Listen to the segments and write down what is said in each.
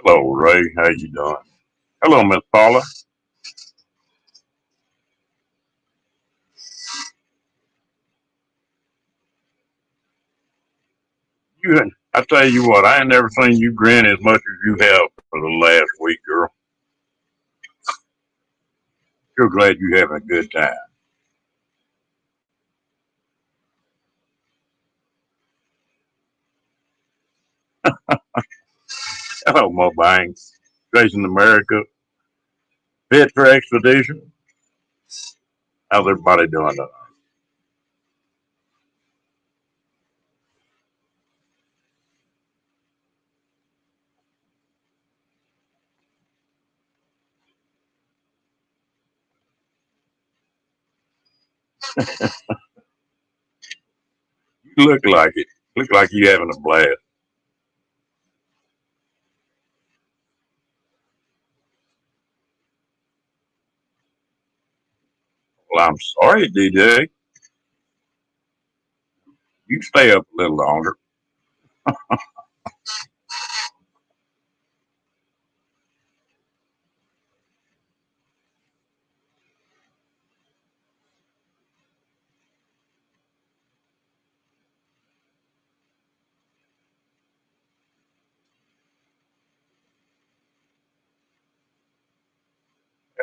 Hello, Ray. How you doing? Hello, Miss Paula. I tell you what, I ain't never seen you grin as much as you have for the last week, girl. Sure glad you having a good time. Hello, Mo Banks. Jason America. Fit for Expedition. How's everybody doing tonight? You look like it. Look like you having a blast. Well, I'm sorry, DJ. You stay up a little longer.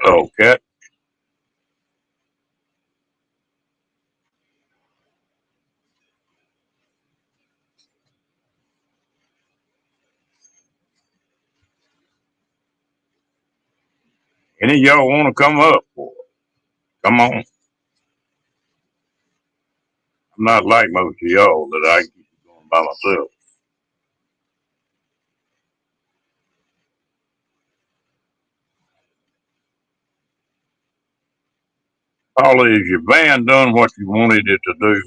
Hello, Cat. Any of y'all want to come up? Come on. I'm not like most of y'all that I keep going by myself. Paula, is your van done what you wanted it to do?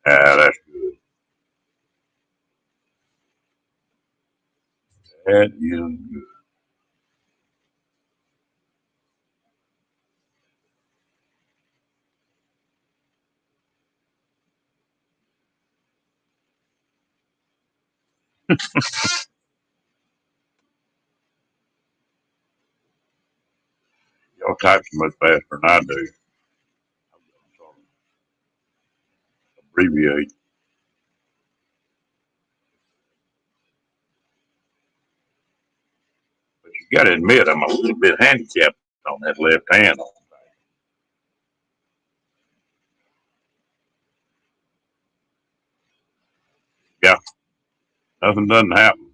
Ah, that's good. That is good. Y'all type so much faster than I do. So abbreviate. But you got to admit, I'm a little bit handicapped on that left hand. Yeah, nothing doesn't happen.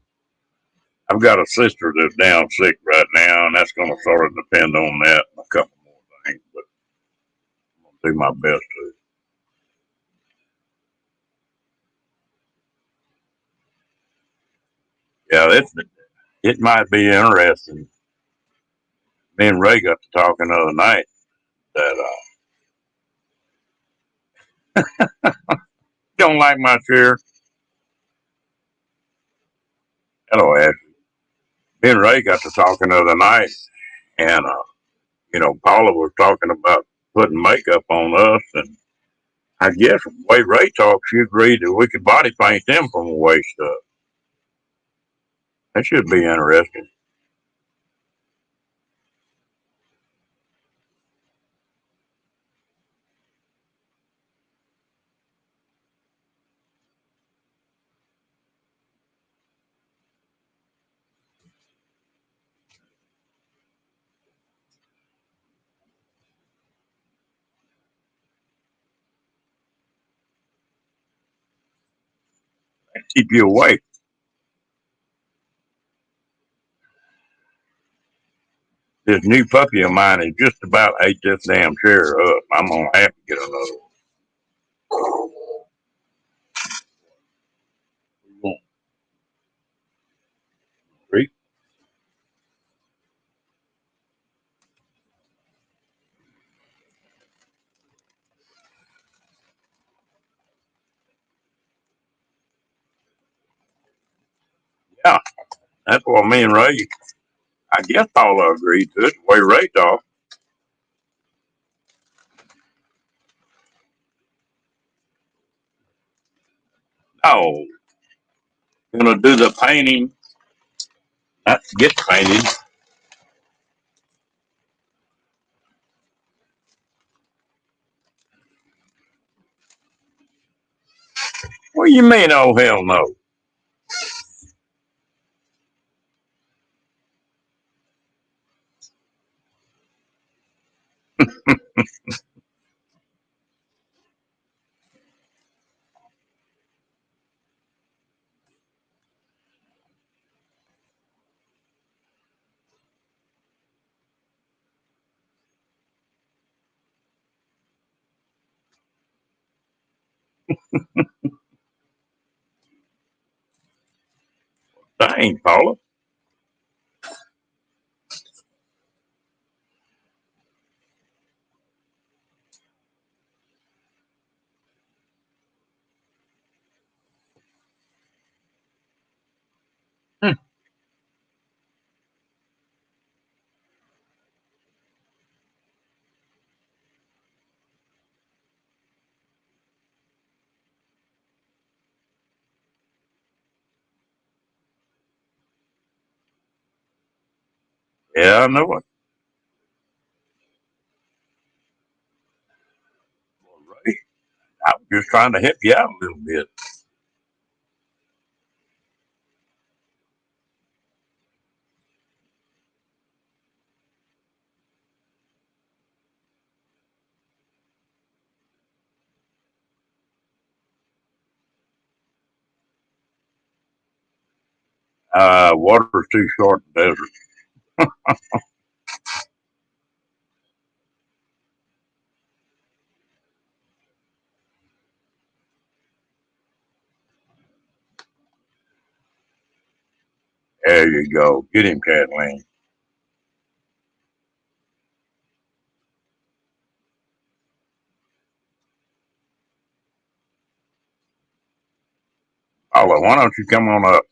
I've got a sister that's down sick right now, and that's going to sort of depend on that and a couple more things. But I'm going to do my best to. Yeah, it might be interesting. Me and Ray got to talking the other night that don't like my chair. Hello, Ashley. Me and Ray got to talking the other night, and Paula was talking about putting makeup on us, and I guess the way Ray talks, she agreed that we could body paint them from the waist up. That should be interesting. Keep you awake. This new puppy of mine is just about ate this damn chair up. I'm gonna have to get another one. Treat. Yeah, That's what me and Ray, I guess Paula agreed to it, the way Ray talked. Oh, gonna do the painting, not get painted. What do you mean, oh hell no? Dang, Paula. Hmm. Yeah, I know it. Ray, I was just trying to help you out a little bit. Water's too short in the desert. There you go. Get him, Kathleen. Paula, why don't you come on up?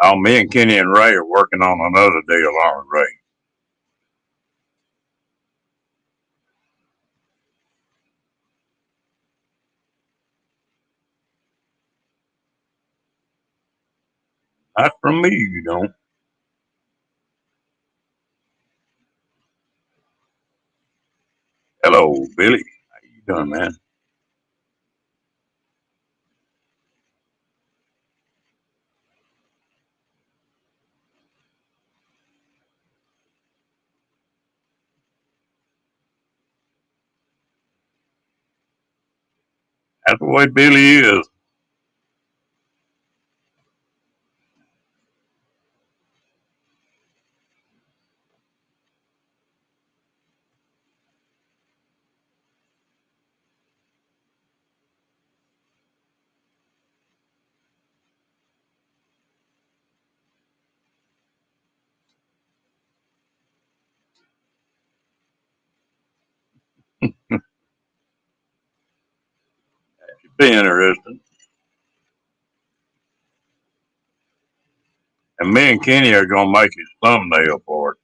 Oh, me and Kenny and Ray are working on another deal along with Ray. Not from me, you don't. Hello, Billy. How you doing, man? That's the way Billy is. Be interesting. And me and Kenny are gonna make his thumbnail for it.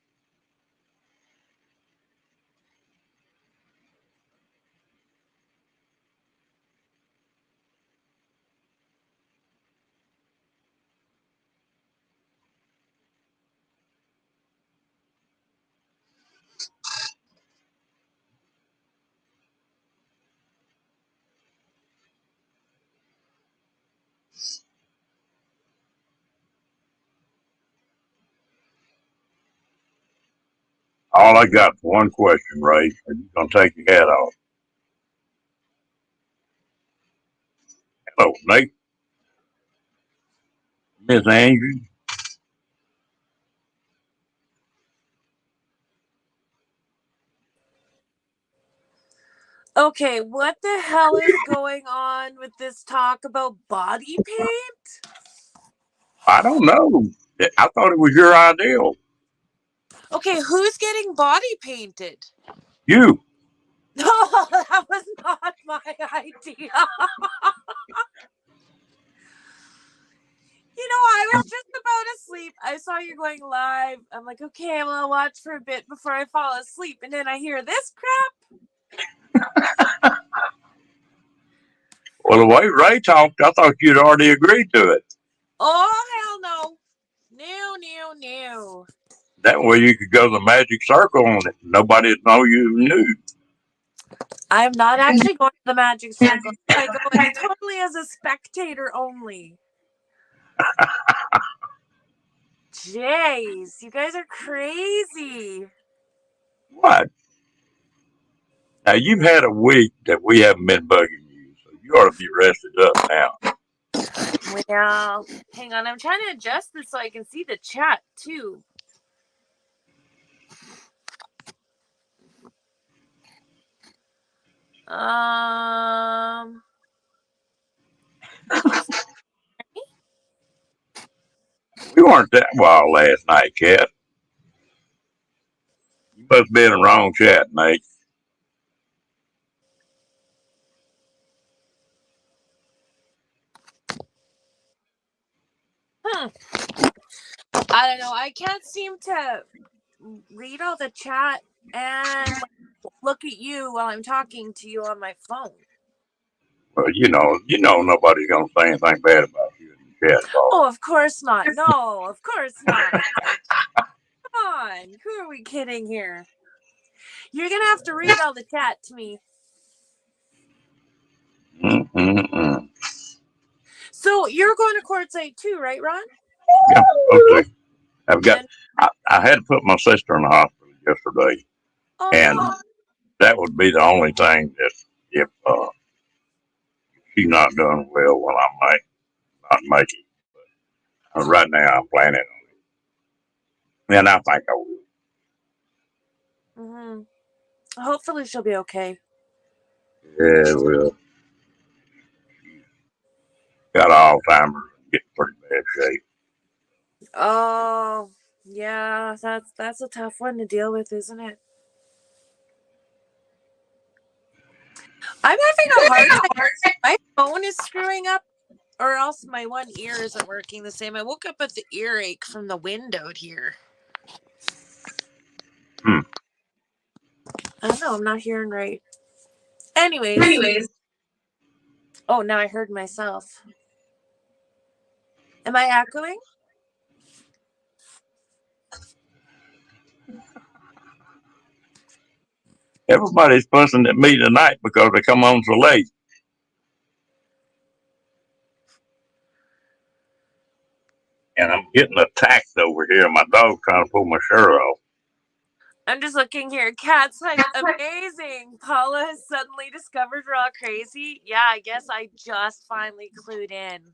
All I got for one question, Ray. Are you gonna take your hat off? Hello, Nate. Miss Andrews. Okay, what the hell is going on with this talk about body paint? I don't know. I thought it was your ideal. Okay, who's getting body painted? You. No, that was not my idea. I was just about to sleep. I saw you going live. I'm like, okay, well, I'll watch for a bit before I fall asleep. And then I hear this crap. Well, the way Ray talked, I thought you'd already agreed to it. Oh, hell no. No. That way you could go to the magic circle and nobody'd know you knew. I'm not actually going to the magic circle. If I go, it's totally as a spectator only. Jeez, you guys are crazy. What? Now, you've had a week that we haven't been bugging you, so you ought to be rested up now. Well, hang on. I'm trying to adjust this so I can see the chat, too. We weren't that wild last night, Cat. You must be in the wrong chat, Nate. I don't know. I can't seem to read all the chat and look at you while I'm talking to you on my phone. Well, you know nobody's gonna say anything bad about you in the chat. Oh, of course not. No, of course not. Come on. Who are we kidding here? You're going to have to read all the chat to me. Mm-mm-mm. So you're going to Quartzsite too, right, Ron? Yeah, okay. I had to put my sister in the hospital yesterday, and that would be the only thing that if she's not doing well, well, I might not make it. But right now, I'm planning on it, and I think I will. Mm-hmm. Hopefully she'll be okay. Yeah, well, got Alzheimer's and getting pretty bad shape. Oh, yeah, that's a tough one to deal with, isn't it? I'm having a hard time. My phone is screwing up, or else my one ear isn't working the same. I woke up with the earache from the wind out here. I don't know. I'm not hearing right. Anyways. Oh, now I heard myself. Am I echoing? Everybody's fussing at me tonight because they come on so late. And I'm getting attacked over here. My dog's trying to pull my shirt off. I'm just looking here. Cat's like, amazing. Paula has suddenly discovered we're all crazy. Yeah, I guess I just finally clued in.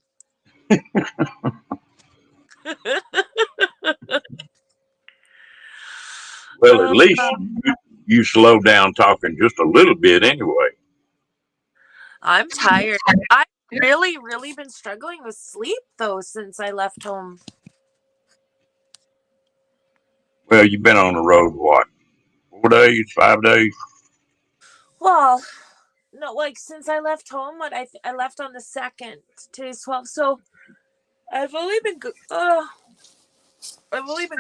Well, at least you slow down talking just a little bit anyway. I'm tired. I've really been struggling with sleep, though, since I left home. Well, you've been on the road, what, 4 days, 5 days? Well, no, like, since I left home, I left on the 2nd. Today's 12th, so I've only been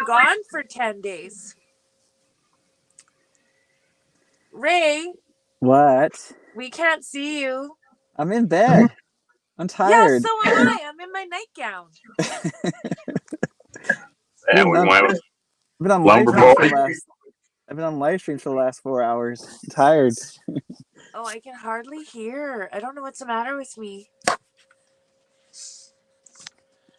gone for 10 days. Ray. What? We can't see you. I'm in bed. I'm tired. Yeah, so am I. I'm in my nightgown. Yeah, we went I've been on live streams for the last 4 hours. I'm tired. Oh, I can hardly hear. I don't know what's the matter with me.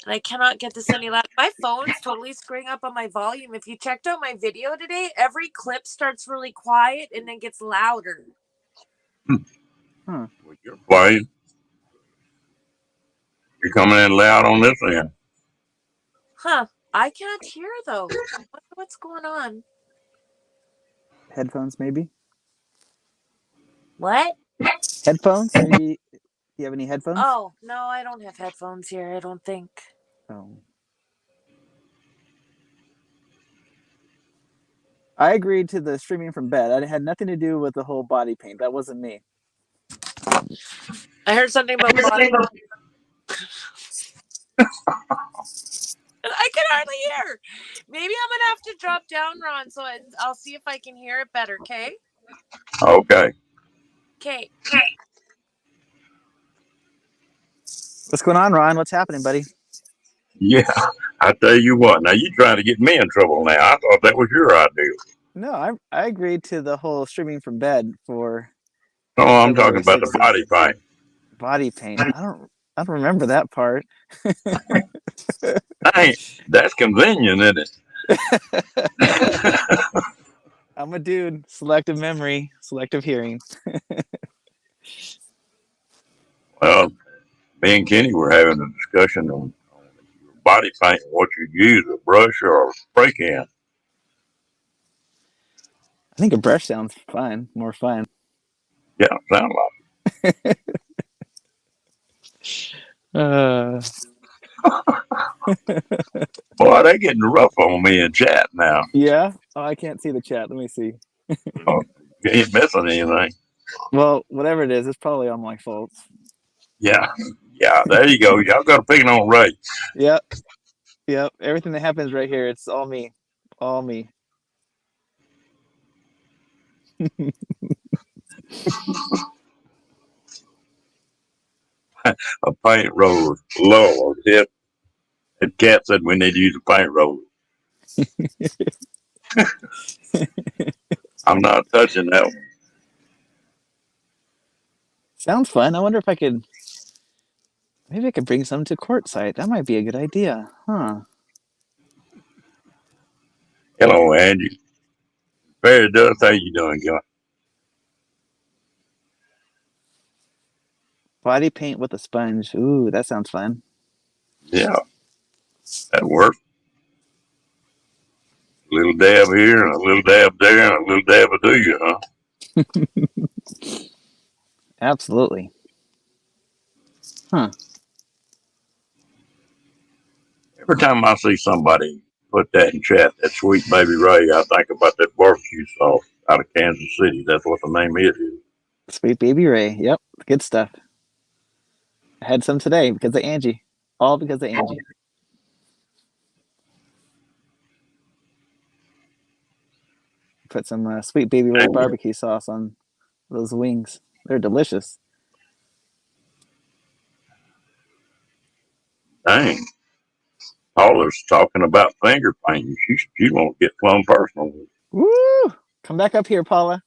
And I cannot get this any louder. My phone's totally screwing up on my volume. If you checked out my video today, every clip starts really quiet and then gets louder. Well, you're playing. You're coming in loud on this end. Huh. I can't hear, though. What's going on? Headphones, maybe? What? Headphones? Maybe. Do you have any headphones? Oh, no, I don't have headphones here, I don't think. Oh. I agreed to the streaming from bed. It had nothing to do with the whole body paint. That wasn't me. I heard something about body. I can hardly hear. Maybe I'm gonna have to drop down, Ron, so I'll see if I can hear it better. Okay. Okay. Okay. What's going on, Ron? What's happening, buddy? Yeah, I tell you what. Now you trying to get me in trouble now. I thought that was your idea. No, I agreed to the whole streaming from bed for No, I'm talking February about the 16th. body paint. Body paint. I don't remember that part. Dang, that's convenient, isn't it? I'm a dude. Selective memory, selective hearing. Well, me and Kenny were having a discussion on body paint and what you use, a brush or a spray can. I think a brush sounds fine, more fun. Yeah, sound like Uh, boy, they getting rough on me in chat now. yeah. Oh, I can't see the chat. Let me see. You ain't missing anything. Well, whatever it is, it's probably all my fault. Yeah, there you go. Y'all got to pick it on Ray. Yep. Everything that happens right here, it's all me. All me. A paint roller. Lord, hit. The cat said we need to use a paint roller. I'm not touching that one. Sounds fun. I wonder if I could. Maybe I could bring some to Quartzsite. That might be a good idea, huh? Hello, Angie. Very does. How you doing, guy? Body paint with a sponge. Ooh, that sounds fun. Yeah, that works. A little dab here and a little dab there and a little dab of do you, huh? Absolutely. Huh. Every time I see somebody put that in chat, that sweet baby Ray, I think about that barbecue sauce out of Kansas City. That's what the name is. Sweet baby Ray. Yep. Good stuff. I had some today because of Angie. All because of Angie. Put some sweet baby Ray barbecue sauce on those wings. They're delicious. Dang. Paula's talking about finger painting. She won't get plumb personal. Woo! Come back up here, Paula.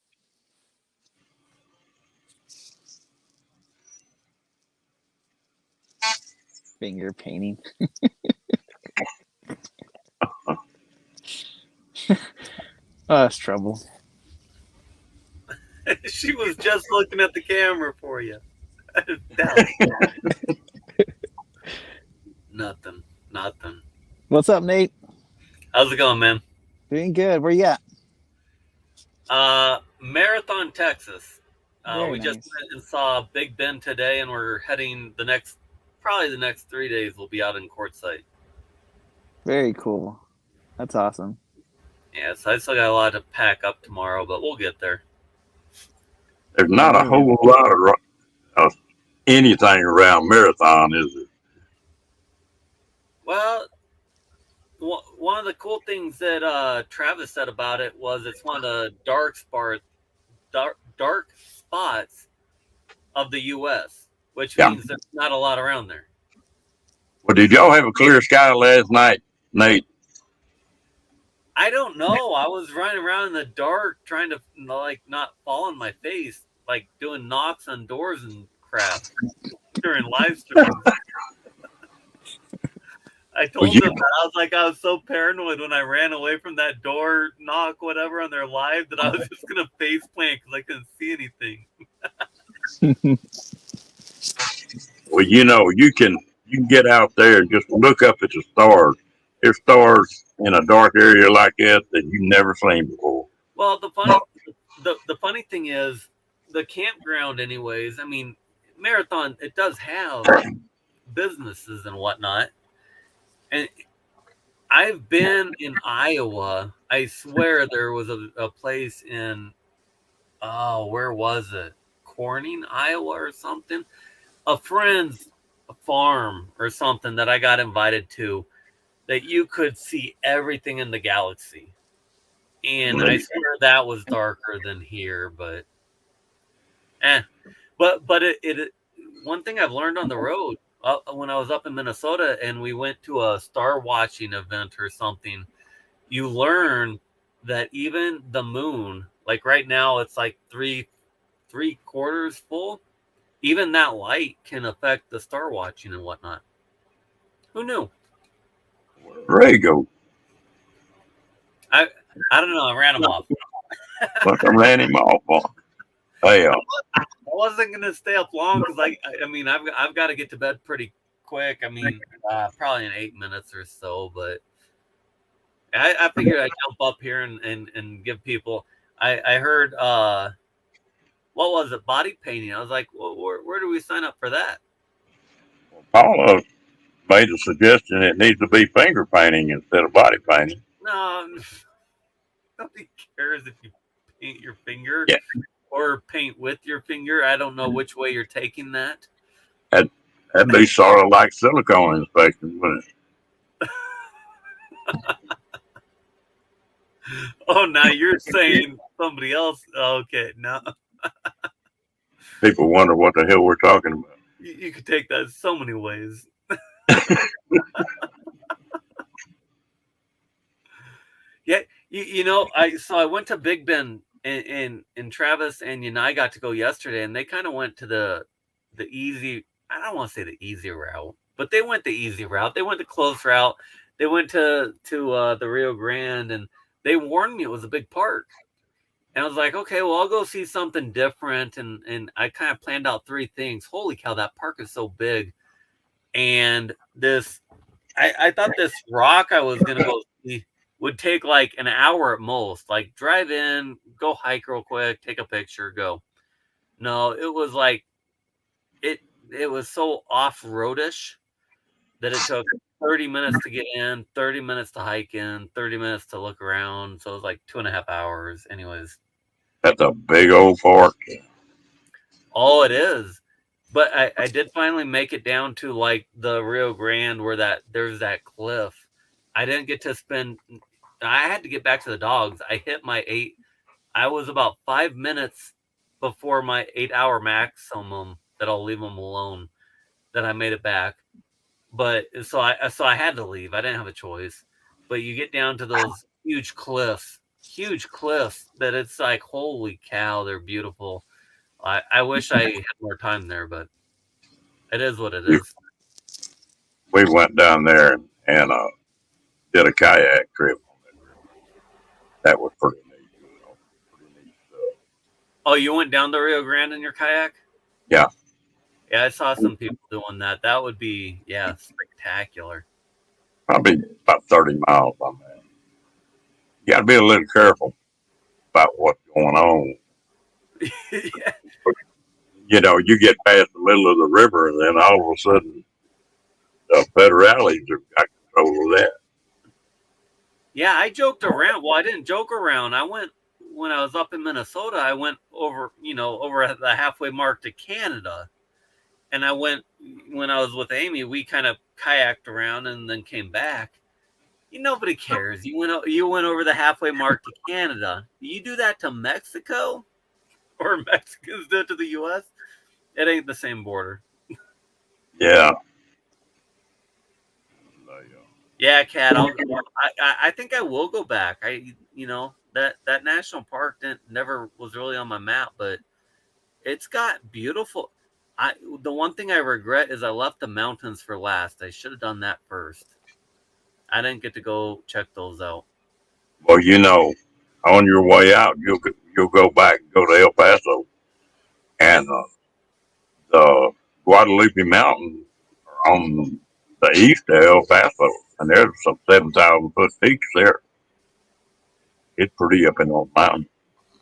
Finger painting. Oh, that's trouble. She was just looking at the camera for you. Nothing. What's up, Nate? How's it going, man? Doing good. Where you at? Marathon, Texas. Very we nice. just went and saw Big Ben today, and we're heading probably the next 3 days. We'll be out in Quartzsite. Very cool. That's awesome. Yeah, so I still got a lot to pack up tomorrow, but we'll get there. There's not a whole lot of anything around Marathon, is it? Well, one of the cool things that Travis said about it was it's one of the dark spots of the U.S., which means there's not a lot around there. Well, did y'all have a clear sky last night, Nate? I don't know. I was running around in the dark trying to not fall on my face, like doing knocks on doors and crap during live streams. I told them that I was so paranoid when I ran away from that door knock, whatever, on their live that I was just gonna face plant because I couldn't see anything. Well, you can get out there and just look up at the stars. There's stars in a dark area like that you've never seen before. Well, the funny thing is the campground, anyways. I mean, Marathon, it does have businesses and whatnot, and I've been in Iowa. I swear there was a place in, oh, where was it? Corning, Iowa or something? A friend's farm or something that I got invited to that you could see everything in the galaxy. And I swear that was darker than here, but but one thing I've learned on the road when I was up in Minnesota and we went to a star watching event or something, you learn that even the moon, like right now, it's like three quarters full. Even that light can affect the star watching and whatnot. Who knew? Ray go. I don't know. I ran him off. Look, I ran him off on. Hey, I wasn't gonna stay up long because I mean I've got to get to bed pretty quick. I mean probably in 8 minutes or so, but I figured I'd jump up here and give people. I heard what was it, body painting? I was like, well, where do we sign up for that? Paula made a suggestion it needs to be finger painting instead of body painting. No, nobody cares if you paint your finger Yeah. or paint with your finger. I don't know which way you're taking that. That'd be sort of like silicone inspection, wouldn't it? Oh, now you're saying somebody else. Okay, no. People wonder what the hell we're talking about. You could take that so many ways. Yeah, you know, I went to Big Bend and Travis and I got to go yesterday, and they kind of went to the easy. I don't want to say the easy route, but they went the easy route. They went the close route. They went to the Rio Grande, and they warned me it was a big park. And I was like, okay, well, I'll go see something different. And I kind of planned out 3 things. Holy cow, that park is so big. And I thought this rock I was going to go see would take like an hour at most. Like drive in, go hike real quick, take a picture, go. No, it was like, it was so off-roadish that it took 30 minutes to get in, 30 minutes to hike in, 30 minutes to look around. So it was like 2.5 hours. Anyways. That's a big old park. Oh, it is. But I did finally make it down to like the Rio Grande where there's that cliff. I didn't get to spend. I had to get back to the dogs. I hit my 8. I was about 5 minutes before my 8-hour maximum that I'll leave them alone. That I made it back. But so I had to leave. I didn't have a choice. But you get down to those huge cliffs that it's like, holy cow, they're beautiful. I wish I had more time there, but it is what it is. We went down there and did a kayak trip. That was pretty neat. Pretty neat stuff. Oh, you went down the Rio Grande in your kayak? Yeah. Yeah, I saw some people doing that. That would be, spectacular. Probably about 30 miles on that. You got to be a little careful about what's going on. Yeah. You know, you get past the middle of the river, and then all of a sudden, the federales have got control of that. Yeah, I joked around. Well, I didn't joke around. I went when I was up in Minnesota. I went over at the halfway mark to Canada, and I went when I was with Amy. We kind of kayaked around and then came back. Nobody cares. You went over the halfway mark to Canada. You do that to Mexico, or Mexicans do it to the U.S. It ain't the same border. Yeah. Yeah, Kat. I think I will go back. That national park never was really on my map, but it's got beautiful. The one thing I regret is I left the mountains for last. I should have done that first. I didn't get to go check those out. Well, on your way out, you'll go back and go to El Paso, and the Guadalupe Mountains are on the east of El Paso, and there's some 7,000-foot peaks there. It's pretty up in those mountains.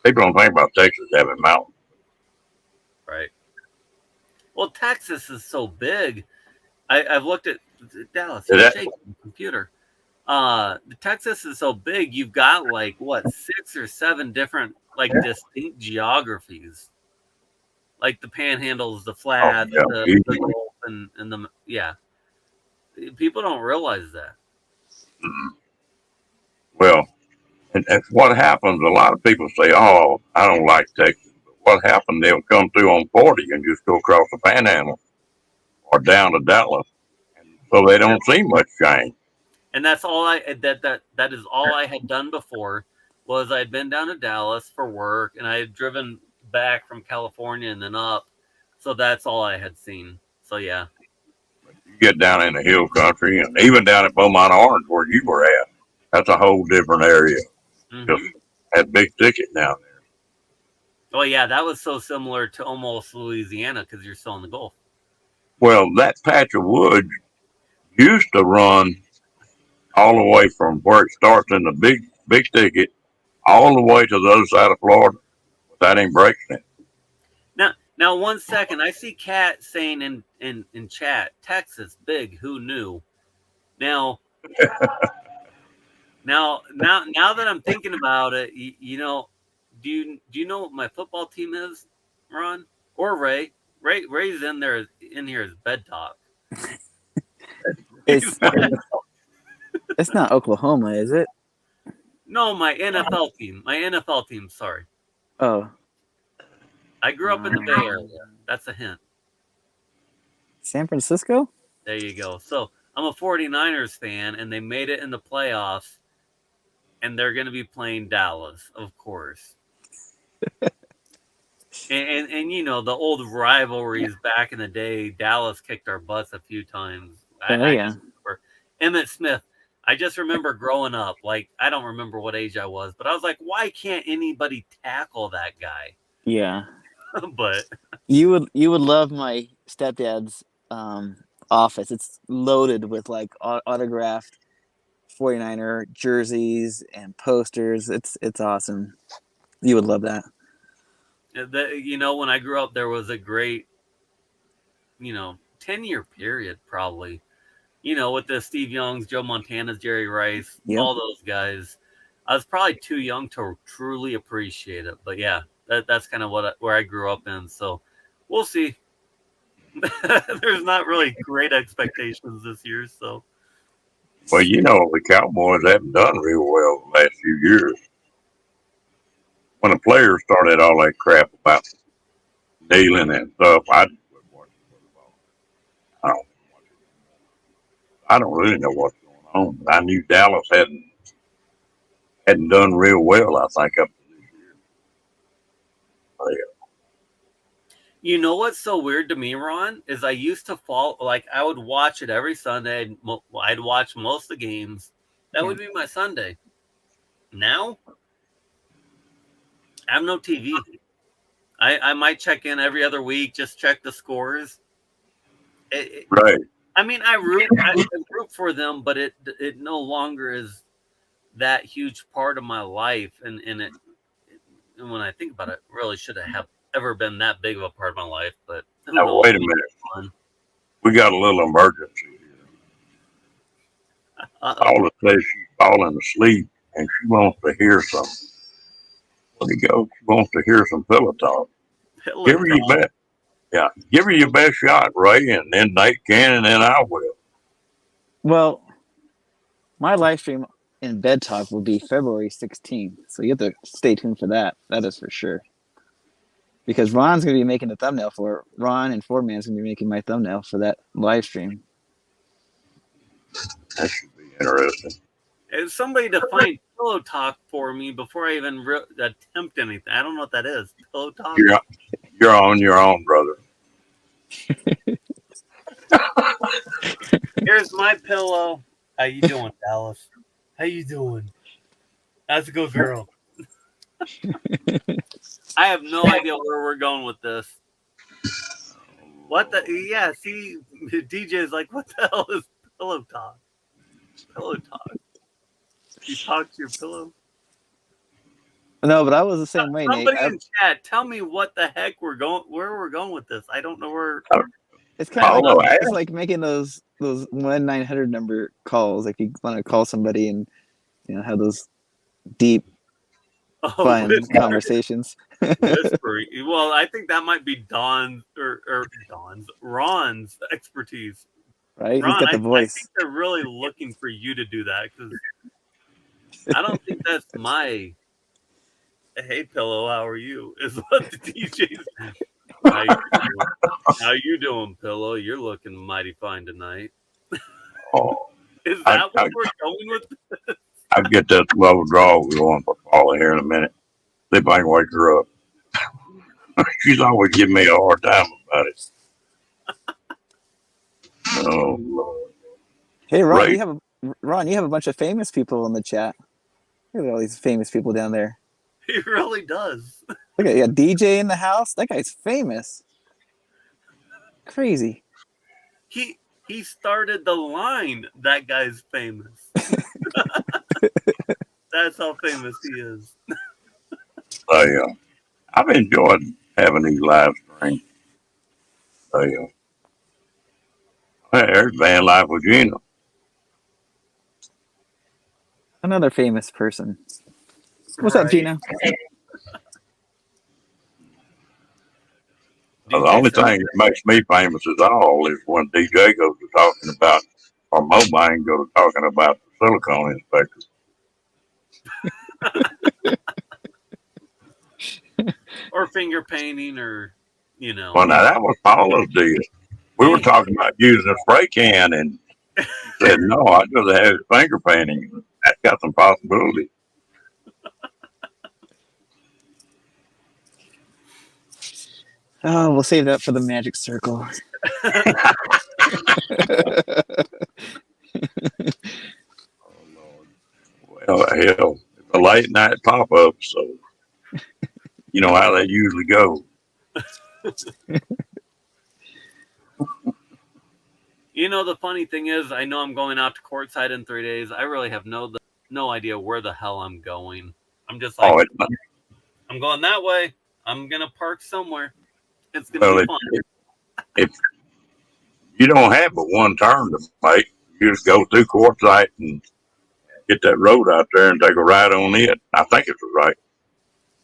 People don't think about Texas having mountains. Right. Well, Texas is so big. I've looked at Dallas. You're shaking the computer. Texas is so big, you've got like what 6 or 7 different like distinct geographies, like the Panhandles, the Flats, yeah, the easy. Gulf, and the People don't realize that. Well, and that's what happens. A lot of people say, "Oh, I don't like Texas." But what happened? They'll come through on 40 and just go across the Panhandle or down to Dallas, so they don't see much change. And that's all that is all I had done before was I'd been down to Dallas for work and I had driven back from California and then up. So that's all I had seen. So yeah. You get down in the hill country, and even down at Beaumont Orange, where you were at, that's a whole different area. Just had big ticket down there. Oh yeah, that was so similar to almost Louisiana because you're still in the Gulf. Well, that patch of woods used to run all the way from where it starts in the big ticket all the way to the other side of Florida. That ain't breaking it. Now 1 second. I see Kat saying in chat, Texas, big, who knew? Now that I'm thinking about it, you know, do you know what my football team is, Ron? Or Ray? Ray's in here as bed talk. It's not Oklahoma, is it? No, my NFL team. My NFL team, sorry. Oh. I grew up in the Bay Area. That's a hint. San Francisco? There you go. So I'm a 49ers fan, and they made it in the playoffs, and they're going to be playing Dallas, of course. and you know, the old rivalries back in the day, Dallas kicked our butts a few times. Yeah. Emmitt Smith. I just remember growing up, like, I don't remember what age I was, but I was like, why can't anybody tackle that guy? Yeah. But you would love my stepdad's office. It's loaded with like autographed 49er jerseys and posters. It's awesome. You would love that. you know, when I grew up, there was a great, 10-year period probably, with the Steve Youngs, Joe Montana's, Jerry Rice, all those guys. I was probably too young to truly appreciate it, but yeah, that's kind of where I grew up in. So we'll see. There's not really great expectations this year. So, well, the Cowboys haven't done real well the last few years. When the players started all that crap about dealing and stuff, I don't really know what's going on. But I knew Dallas hadn't done real well, I think, up to this year. You know what's so weird to me, Ron, is I used to I would watch it every Sunday. I'd watch most of the games. That would be my Sunday. Now, I have no TV. I might check in every other week, just check the scores. Right. I mean, I root for them, but it no longer is that huge part of my life, and when I think about it, really shouldn't have ever been that big of a part of my life. But now, wait a minute, we got a little emergency here. Paula says she's falling asleep and she wants to hear something. There you go. She wants to hear some pillow talk. Give her your best. Yeah, give her your best shot, Ray, and then Nate can, and then I will. Well, my live stream in Bed Talk will be February 16th, so you have to stay tuned for that. That is for sure. Because Ron's going to be making the thumbnail for it. Ron and Foreman's going to be making my thumbnail for that live stream. That should be interesting. Is somebody to find Pillow Talk for me before I even attempt anything? I don't know what that is. Pillow Talk? You're on your own, brother. Here's my pillow. How you doing, Dallas? How you doing? That's a good girl. I have no idea where we're going with this. What the? Yeah, see, DJ is like, what the hell is Pillow Talk? Pillow Talk. You talk to your pillow? No, but I was the same way, Somebody Nate. in chat, tell me what the heck where we're going with this. I don't know where. It's kind of like Paulo, it's like making those 1-900 number calls. Like you want to call somebody and have those deep, Oh, fun whisper, conversations, whispering. Well, I think that might be Don's or Ron's expertise. right? He's Ron, got the I voice. think they're really looking for you to do that because I don't think that's my. Hey, Pillow, how are you? Is what the DJ's. How you doing, Pillow? You're looking mighty fine tonight. oh, Is I, that what we're going with? I'll get that slow draw going for Paula here in a minute. See if I can wake her up. She's always giving me a hard time about it. Oh, Lord. Hey, Ron, Ray, you have a bunch of famous people in the chat. Look at all these famous people down there. He really does. Look at DJ in the house. That guy's famous. Crazy. He started the line. That guy's famous. That's how famous he is. I've enjoyed having these live streams. There's Van Life with Gina. Another famous person. What's up, Right. Gina? The only thing that makes me famous at all is when DJ goes to talking about, or Mobine goes to talking about the silicone inspector. Or finger painting, or Well, now that was Paula's deal. We were talking about using a spray can, and he said, no, I'd rather have his finger painting. That's got some possibility. Oh, we'll save that for the magic circle. Well, hell, it's a late night pop up, so you know how they usually go. The funny thing is, I know I'm going out to courtside in 3 days. I really have no idea where the hell I'm going. I'm just like, I'm going that way. I'm gonna park somewhere. It's gonna be fun. If you don't have but one turn to make, you just go through Quartzsite and get that road out there and take a ride on it. I think it's right,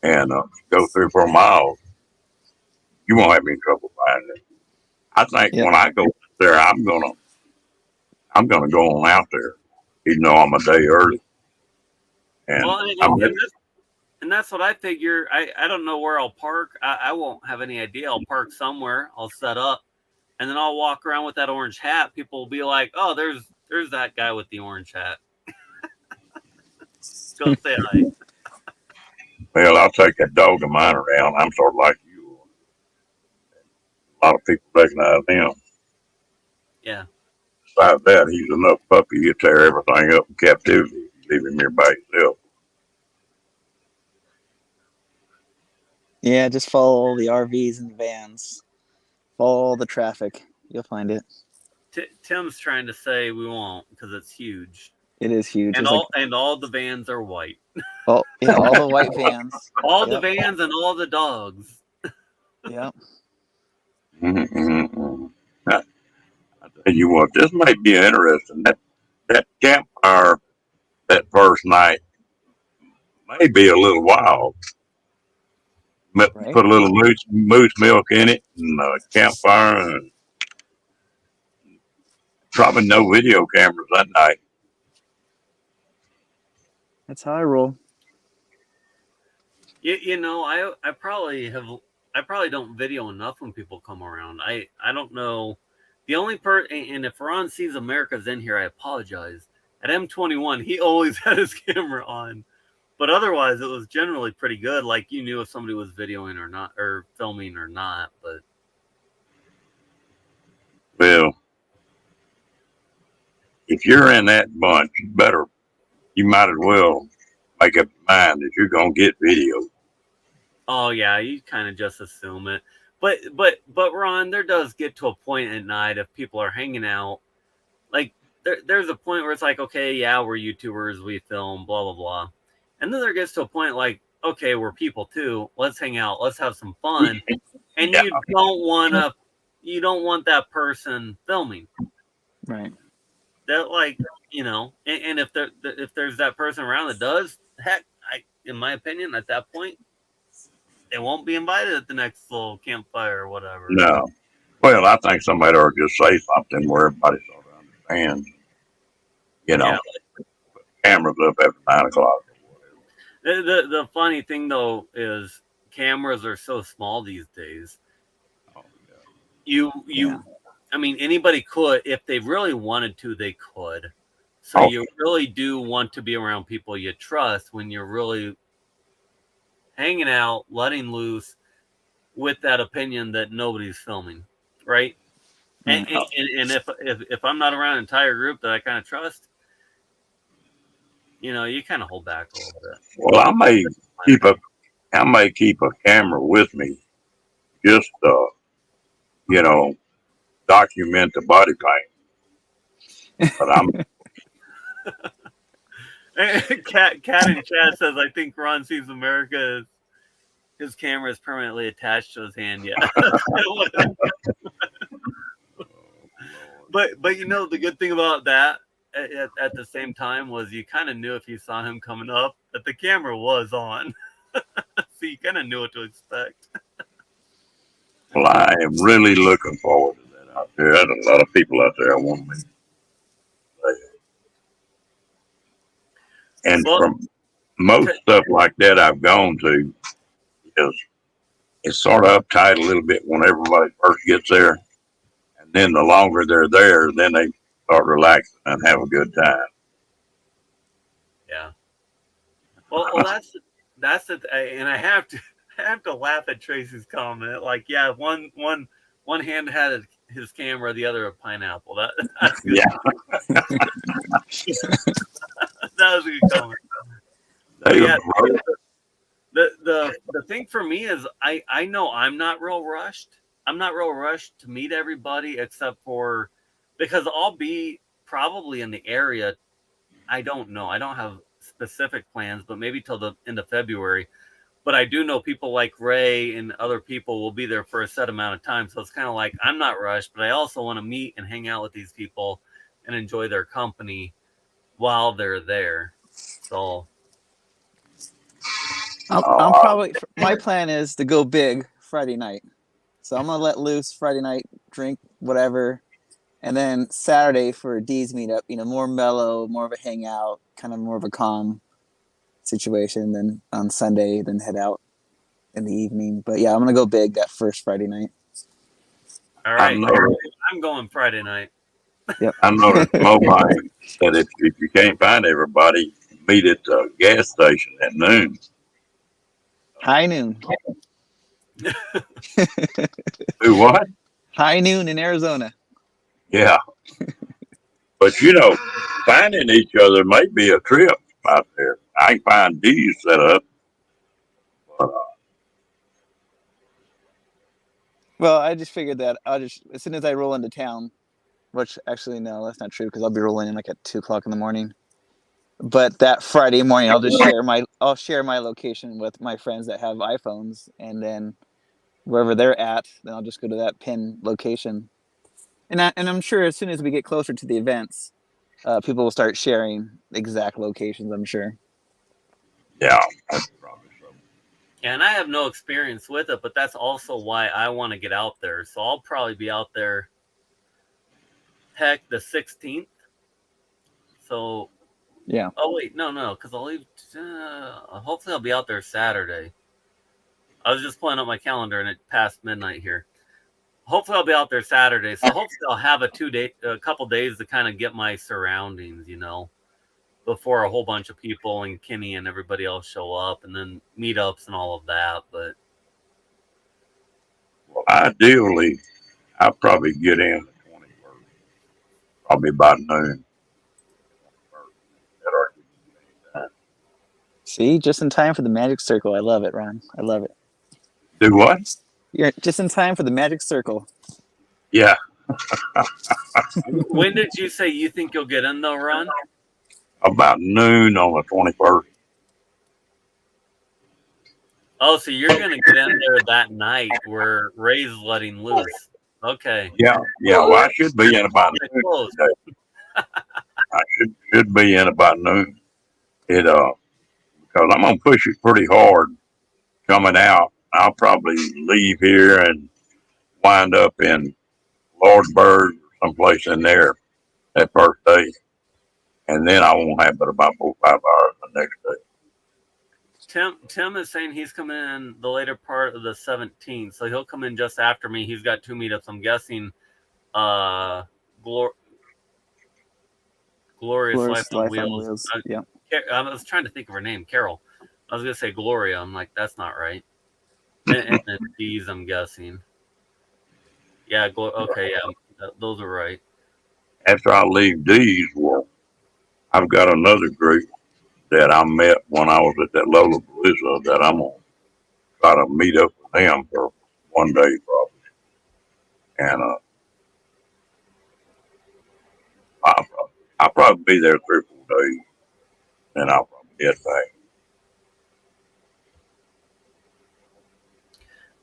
and go through for a mile. You won't have any trouble finding it. I think when I go there, I'm gonna go on out there, even though I'm a day early. And and that's what I figure. I don't know where I'll park. I won't have any idea. I'll park somewhere. I'll set up, and then I'll walk around with that orange hat. People will be like, "Oh, there's that guy with the orange hat." Go say hi. Well, I'll take that dog of mine around. I'm sort of like you. A lot of people recognize him. Yeah. Besides that, he's enough puppy. He'll tear everything up in captivity. Leave him here by himself. Yeah, just follow all the RVs and vans. Follow all the traffic. You'll find it. Tim's trying to say we won't because it's huge. It is huge. And all the vans are white. Oh, yeah, all the white vans. All the vans and all the dogs. Yep. Mm-hmm. I tell you what, this may be interesting. That campfire that first night may be a little wild. Right. Put a little moose milk in it and a campfire, and probably no video cameras that night. That's how I roll. I probably don't video enough when people come around. I don't know. The only and if Ron sees America's in here, I apologize. At M21, he always had his camera on. But otherwise, it was generally pretty good. Like, you knew if somebody was videoing or not, or filming or not. But well, if you're in that bunch, you might as well make up your mind that you're gonna get video. Oh yeah, you kind of just assume it. But Ron, there does get to a point at night if people are hanging out. Like there's a point where it's like, okay, yeah, we're YouTubers, we film, blah blah blah. And then there gets to a point like, okay, we're people too. Let's hang out. Let's have some fun. And you don't want to, you don't want that person filming. Right. That, like, and if there's that person around that does, heck, in my opinion, at that point, they won't be invited at the next little campfire or whatever. No. Well, I think somebody ought to just say something where everybody sort of understands. Yeah. Cameras up after 9 o'clock. The funny thing though is cameras are so small these days. Oh, yeah. You I mean, anybody could, if they really wanted to, they could. So you really do want to be around people you trust when you're really hanging out, letting loose with that opinion that nobody's filming, right? And if I'm not around an entire group that I kind of trust, you kind of hold back a little bit. Well, I may keep a camera with me, just document the body paint. But I'm Cat in chat says, I think Ron sees America. His camera is permanently attached to his hand. Yeah. But the good thing about that at the same time was you kind of knew if you saw him coming up that the camera was on. So you kind of knew what to expect. Well, I am really looking forward to that out there. There's a lot of people out there I want to meet. And from most stuff like that I've gone to, it's sort of uptight a little bit when everybody first gets there. And then the longer they're there, then they start relaxing and have a good time. Yeah. Well, that's it. And I have to laugh at Tracy's comment. Like, yeah, one hand had his camera, the other a pineapple. That's good. Yeah. That was a good comment. Yeah, the thing for me is I know I'm not real rushed. I'm not real rushed to meet everybody except for because I'll be probably in the area. I don't know. I don't have specific plans, but maybe till the end of February. But I do know people like Ray and other people will be there for a set amount of time. So it's kind of like I'm not rushed, but I also want to meet and hang out with these people and enjoy their company while they're there. So I'm probably, my plan is to go big Friday night. So I'm going to let loose Friday night, drink whatever. And then Saturday for D's meetup, more mellow, more of a hangout, kind of more of a calm situation. Then on Sunday, then head out in the evening. But yeah, I'm going to go big that first Friday night. All right. I'm going Friday night. Yep. I noticed Mobile that if you can't find everybody, meet at the gas station at noon. High noon. Do what? High noon in Arizona. Yeah. But finding each other may be a trip out there. I can find D's set up. But, well, I just figured that as soon as I roll into town, which actually, no, that's not true because I'll be rolling in like at 2:00 in the morning. But that Friday morning, I'll share my location with my friends that have iPhones, and then wherever they're at, then I'll just go to that pin location. And I'm sure as soon as we get closer to the events, people will start sharing exact locations. I'm sure. Yeah, that's probably so. And I have no experience with it, but that's also why I want to get out there. So I'll probably be out there. Heck, the 16th. So. Yeah. Oh wait, no, because I'll leave. Hopefully, I'll be out there Saturday. I was just pulling up my calendar, and it passed midnight here. Hopefully, I'll be out there Saturday. So hopefully, I'll have a couple days to kind of get my surroundings, before a whole bunch of people and Kenny and everybody else show up, and then meetups and all of that. But well, ideally, I'll probably get in the 21st, probably about noon. See, just in time for the Magic Circle. I love it, Ron. I love it. Do what? You're just in time for the Magic Circle. Yeah. When did you say you think you'll get in, though, Ron? About noon on the 21st. Oh, so you're going to get in there that night where Ray's letting loose. Okay. Yeah. Well, I should be in about Yeah, noon close. today. I should be in about noon. Because I'm gonna push it pretty hard coming out. I'll probably leave here and wind up in Lordsburg or someplace in there that first day, and then I won't have but about 4 or 5 hours the next day. Tim is saying he's coming in the later part of the 17th, so he'll come in just after me. He's got 2 meetups. I'm guessing Glorious Life on Wheels. Yeah. I was trying to think of her name, Carol. I was gonna say Gloria. I'm like, that's not right. And then D's, I'm guessing. Yeah, okay, yeah, those are right. After I leave D's, well, I've got another group that I met when I was at that Lollapalooza that I'm gonna try to meet up with them for one day probably, and I'll probably be there 3 or 4 days, and I'll probably get back.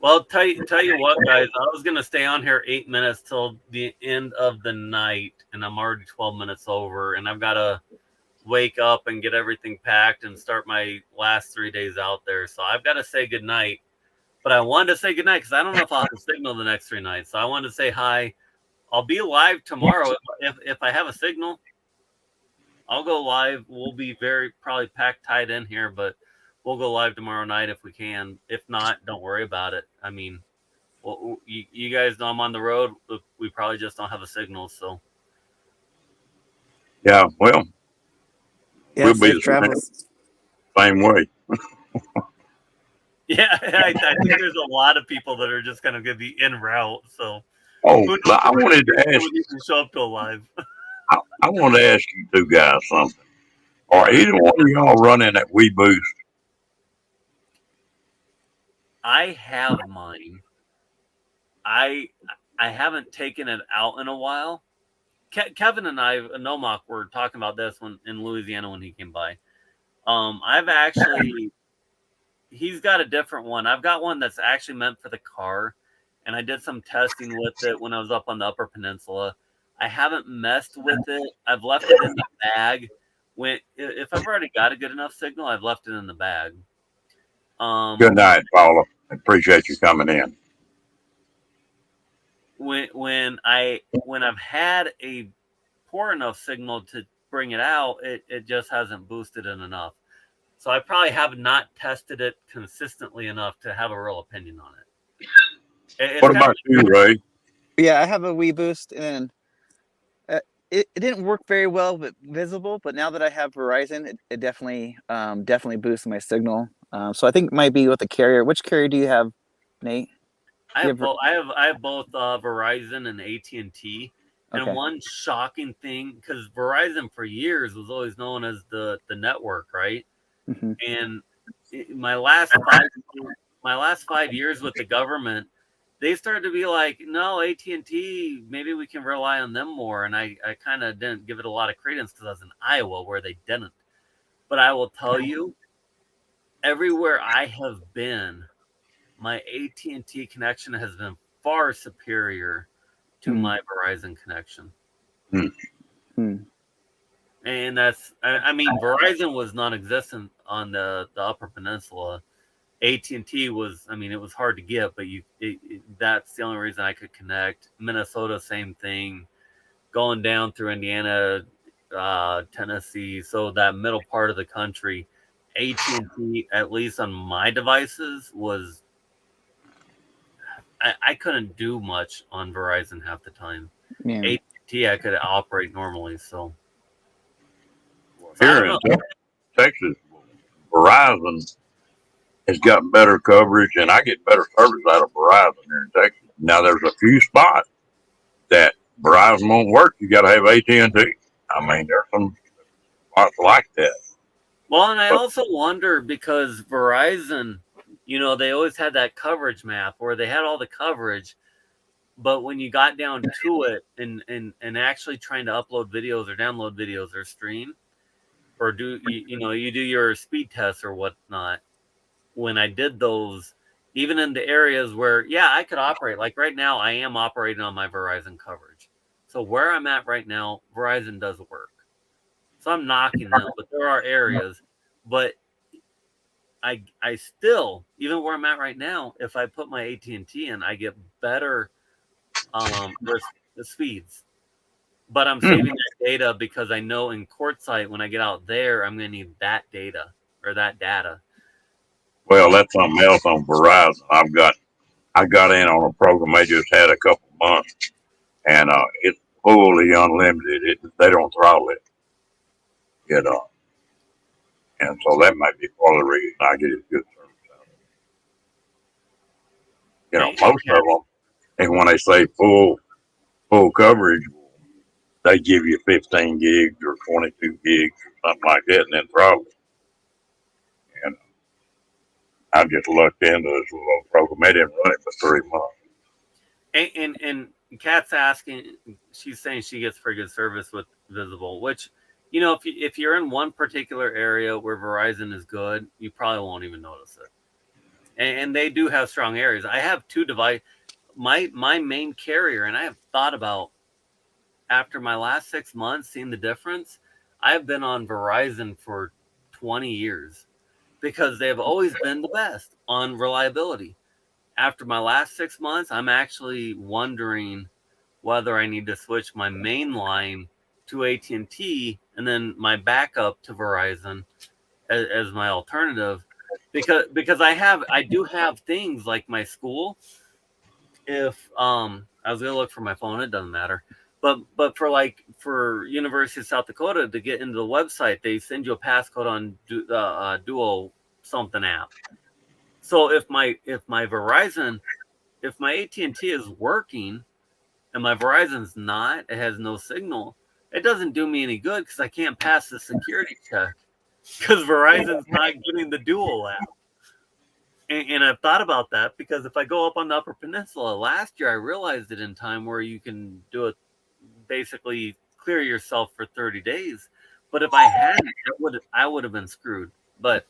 Well, tell you what, guys. I was gonna stay on here 8 minutes till the end of the night, and I'm already 12 minutes over, and I've got to wake up and get everything packed and start my last 3 days out there. So I've got to say goodnight. But I wanted to say goodnight because I don't know if I'll have a signal the next 3 nights. So I wanted to say hi. I'll be live tomorrow if I have a signal. I'll go live. We'll be probably packed tight in here, but we'll go live tomorrow night if we can. If not, don't worry about it. I mean, well, you guys know I'm on the road. We probably just don't have a signal. So Yeah, well, Yeah, we'll be safe the travels. same way. yeah, I think there's a lot of people that are just kind of going to be en route. So Oh, I wanted to ask. You can show up to a live. I want to ask you two guys something. Are either one of y'all running that WeBoost? I have mine. I haven't taken it out in a while. Kevin and I, Nomak, were talking about this when in Louisiana when he came by. I've actually, he's got a different one. I've got one that's actually meant for the car, and I did some testing with it when I was up on the Upper Peninsula. I haven't messed with it. I've left it in the bag. If I've already got a good enough signal, I've left it in the bag. Good night, Paula. I appreciate you coming in. When I've had a poor enough signal to bring it out, it just hasn't boosted it enough. So I probably have not tested it consistently enough to have a real opinion on it. What about you, Ray? Yeah, I have a WeBoost, and it didn't work very well, but visible. But now that I have Verizon, it definitely boosts my signal. So I think it might be with the carrier. Which carrier do you have, Nate? I have both Verizon and AT&T. And Okay. one shocking thing, because Verizon for years was always known as the network, right? Mm-hmm. And my last 5 years with the government, they started to be like, no, AT&T, maybe we can rely on them more. And I kind of didn't give it a lot of credence because I was in Iowa where they didn't. But I will tell you, everywhere I have been, my AT&T connection has been far superior to my Verizon connection. And that's, I mean, Verizon was non-existent on the Upper Peninsula. AT&T was, I mean, it was hard to get, but that's the only reason I could connect. Minnesota, same thing. Going down through Indiana, Tennessee, so that middle part of the country, AT&T, at least on my devices, was I couldn't do much on Verizon half the time. Yeah. AT&T, I could operate normally. So Here in Texas, Verizon has got better coverage, and I get better service out of Verizon here in Texas. Now, there's a few spots that Verizon won't work. You got to have AT&T. I mean, there's some spots like that. Well, and I also wonder because Verizon, you know, they always had that coverage map where they had all the coverage, but when you got down to it and actually trying to upload videos or download videos or stream or do you do your speed tests or whatnot, when I did those, even in the areas where, yeah, I could operate. Like right now, I am operating on my Verizon coverage. So where I'm at right now, Verizon does work. So I'm knocking them, but there are areas. But I still, even where I'm at right now, if I put my AT&T in, I get better the speeds. But I'm saving that data because I know in Quartzsite, when I get out there, I'm going to need that data or that data. Well, that's something else on Verizon. I got in on a program they just had a couple months, and it's fully unlimited. They don't throttle it, you know, and so that might be part of the reason I get a good service out of it. You know, most of them, and when they say full coverage, they give you 15 gigs or 22 gigs or something like that, and then throttle it. And I just looked into this little program. They didn't run it for 3 months. And Kat's asking, she's saying she gets pretty good service with Visible, which, you know, if you're in one particular area where Verizon is good, you probably won't even notice it. And they do have strong areas. I have two devices. My main carrier, and I have thought about, after my last 6 months, seeing the difference. I've been on Verizon for 20 years because they've always been the best on reliability. After my last 6 months, I'm actually wondering whether I need to switch my main line to AT&T and then my backup to Verizon as my alternative, because I do have things like my school. If I was gonna look for my phone, it doesn't matter. But for University of South Dakota to get into the website, they send you a passcode on Duo something app. So if my Verizon, if my AT&T is working and my Verizon's not, it has no signal, it doesn't do me any good because I can't pass the security check because Verizon's not getting the Duo app. And I've thought about that because if I go up on the Upper Peninsula, last year I realized it in time where you can do it, basically clear yourself for 30 days. But if I hadn't, I would have been screwed. But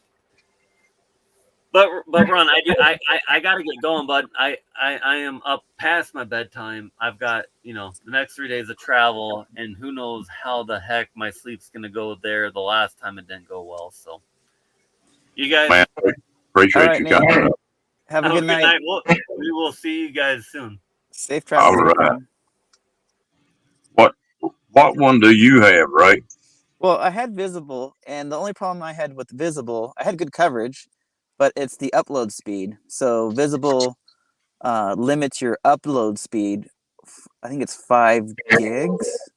Ron, I got to get going, bud. I am up past my bedtime. I've got, the next 3 days of travel, and who knows how the heck my sleep's gonna go there. The last time it didn't go well. So you guys, Man, appreciate right, you Nate. coming up. Have a good night. We will see you guys soon. Safe travels. All right. everyone. What one do you have, right? Well, I had Visible, and the only problem I had with Visible, I had good coverage, but it's the upload speed. So Visible limits your upload speed. I think it's 5 gigs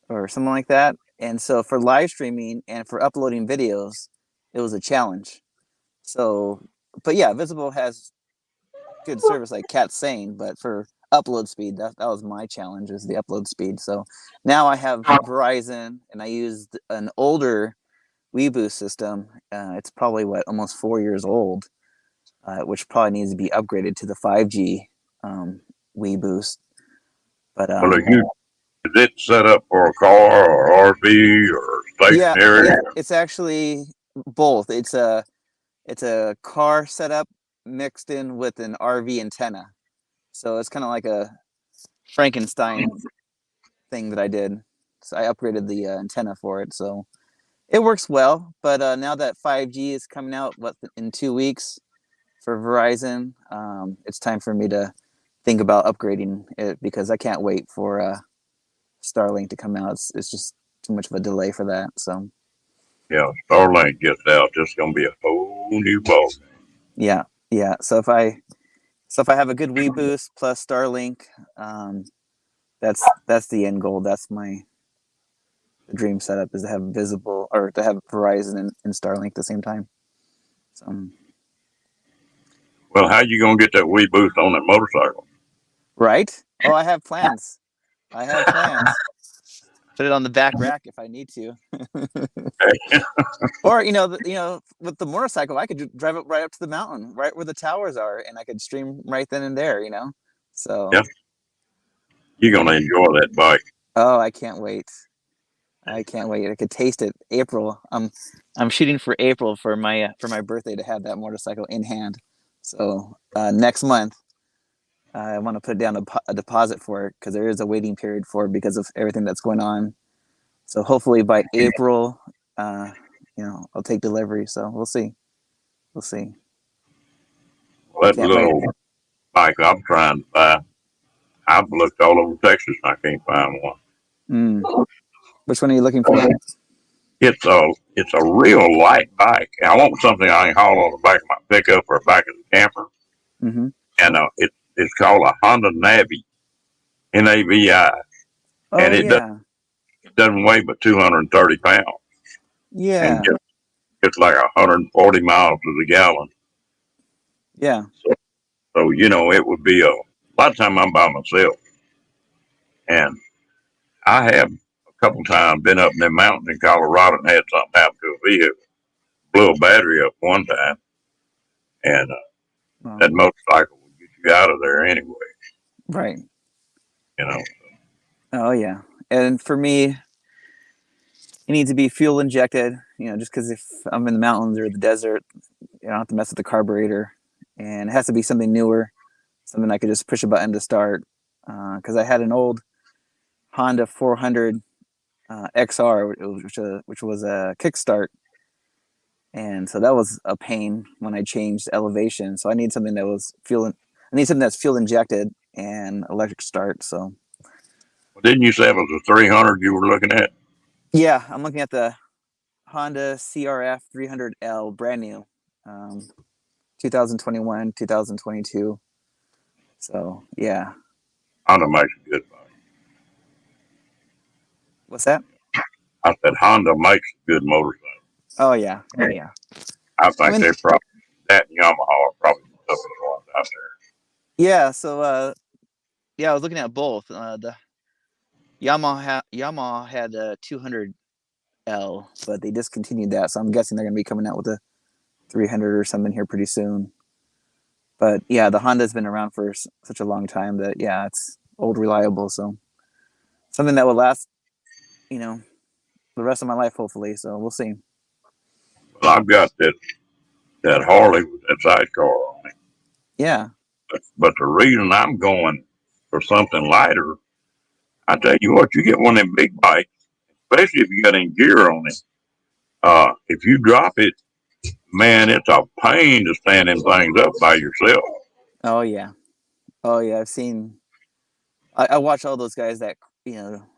or something like that. And so for live streaming and for uploading videos, it was a challenge. So, but yeah, Visible has good service, like Kat's saying, but for upload speed, that was my challenge, is the upload speed. So now I have Verizon, and I used an older WeBoost system. It's probably almost 4 years old, which probably needs to be upgraded to the 5G WeBoost. But Is it set up for a car or RV or stationary? yeah, it's actually both. It's a car setup mixed in with an RV antenna. So it's kind of like a Frankenstein thing that I did. So I upgraded the antenna for it. So it works well. But now that 5G is coming out in 2 weeks for Verizon, it's time for me to think about upgrading it, because I can't wait for Starlink to come out. It's just too much of a delay for that. So Yeah, Starlink gets out. This is gonna be a whole new ball game. yeah. So if I have a good WeBoost plus Starlink, that's the end goal. That's the dream setup, is to have Visible, or to have Verizon and Starlink at the same time. So, Well, how you gonna get that WeBoost on that motorcycle? right? Oh, I have plans. Put it on the back rack if I need to. Or with the motorcycle, I could drive it right up to the mountain, right where the towers are, and I could stream right then and there. So Yeah. You're gonna enjoy that bike. Oh, I can't wait. I could taste it. April. I'm shooting for April for my birthday to have that motorcycle in hand. So next month, I want to put down a deposit for it because there is a waiting period for it because of everything that's going on. So hopefully by April, I'll take delivery. So we'll see. We'll see. Well, that Can't wait. little bike I'm trying to buy, I've looked all over Texas and I can't find one. Which one are you looking for? It's a real light bike. I want something I can haul on the back of my pickup or back of the camper. Mm-hmm. And it's called a Honda Navi, Navi, Oh, and it yeah. doesn't weigh but 230 pounds, Yeah. and it's like 140 miles to the gallon. Yeah. So it would be a lot of time I'm by myself, and I have a couple times been up in the mountains in Colorado and had something happen to a vehicle, blew a battery up one time, and Wow. that motorcycle would get you out of there anyway. Right. You know. Oh, yeah. And for me, it needs to be fuel injected, just because if I'm in the mountains or the desert, I don't have to mess with the carburetor. And it has to be something newer, something I could just push a button to start. Because I had an old Honda 400 XR, which was a kickstart. And so that was a pain when I changed elevation. So I need something that was that's fuel injected and electric start. So Well, didn't you say it was a 300 you were looking at? yeah, I'm looking at the Honda CRF 300L, brand new, 2021, 2022. So yeah. Honda makes a good bike. What's that? I said Honda makes a good motorcycle. Oh yeah, oh yeah. I think I mean, they're probably that and Yamaha are probably the toughest ones out there. yeah. So I was looking at both. The Yamaha had a 200L, but they discontinued that. So I'm guessing they're going to be coming out with a 300 or something here pretty soon. But yeah, the Honda's been around for such a long time that it's old, reliable. So something that will last, the rest of my life, hopefully. So we'll see. Well, I've got that Harley with that sidecar on it. Yeah. But the reason I'm going for something lighter, I tell you what, you get one of them big bikes, especially if you got any gear on it. If you drop it, man, it's a pain to stand them things up by yourself. Oh yeah. Oh yeah. I watch all those guys that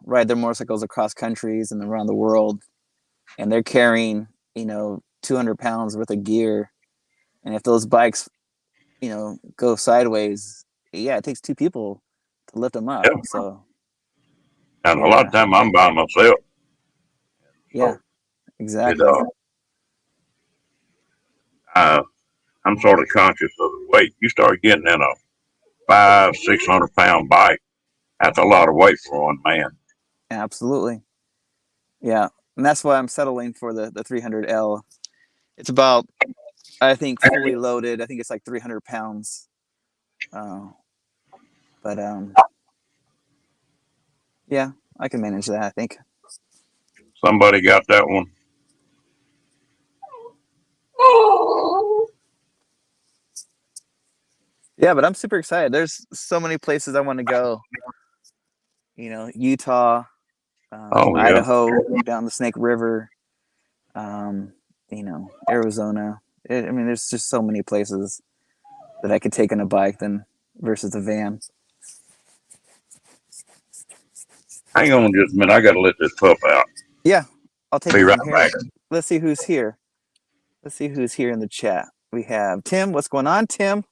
ride their motorcycles across countries and around the world, and they're carrying 200 pounds worth of gear, and if those bikes go sideways, it takes two people to lift them up. Yeah. So And a lot of time I'm by myself. yeah, So exactly. I'm sort of conscious of the weight. You start getting in a 500-600 pound bike, that's a lot of weight for one man. Absolutely. Yeah, and that's why I'm settling for the 300L. It's about, I think, fully loaded, I think it's like 300 pounds. But yeah, I can manage that, I think. Somebody got that one. Yeah, but I'm super excited. There's so many places I want to go. Utah, Idaho, down the Snake River, Arizona. There's just so many places that I could take on a bike versus a van. Hang on just a minute. I got to let this pup out. Yeah, I'll take Be it right from back. here. Let's see who's here. Let's see who's here in the chat. We have Tim. What's going on, Tim?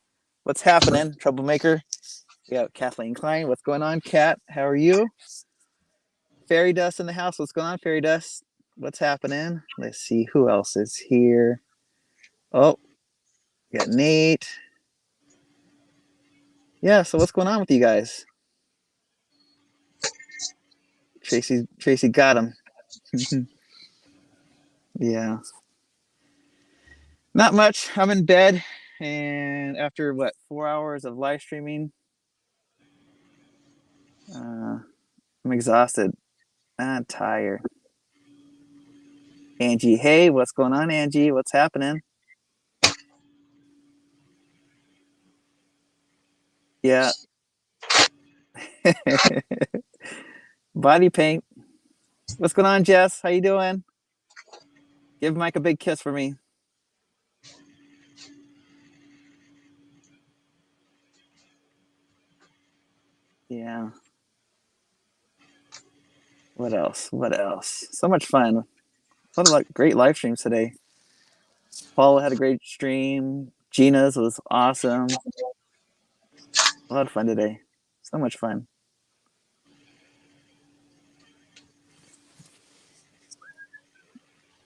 What's happening, troublemaker? We have Kathleen Klein. What's going on, Kat? How are you? Fairy Dust in the house. What's going on, Fairy Dust? What's happening? Let's see who else is here. Oh, we got Nate. Yeah, so what's going on with you guys? Tracy got him. Yeah. Not much. I'm in bed, and after 4 hours of live streaming, I'm exhausted. I'm tired. Angie, hey, what's going on, Angie? What's happening? Yeah. Body paint. What's going on, Jess? How you doing? Give Mike a big kiss for me. Yeah. What else? What else? So much fun. What a great live streams today. Paula had a great stream. Gina's was awesome. A lot of fun today. So much fun.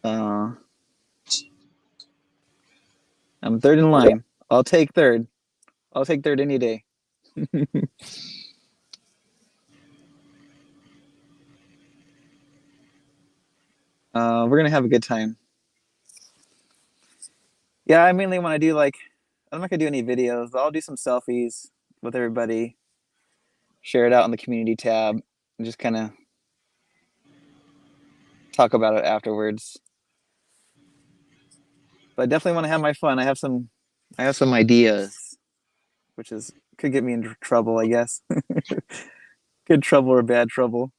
I'm third in line. I'll take third. I'll take third any day. We're gonna have a good time. Yeah, I mainly want to do I'm not gonna do any videos, but I'll do some selfies with everybody, share it out in the community tab, and just kind of talk about it afterwards. But I definitely want to have my fun. I have some ideas, which could get me into trouble, I guess. Good trouble or bad trouble.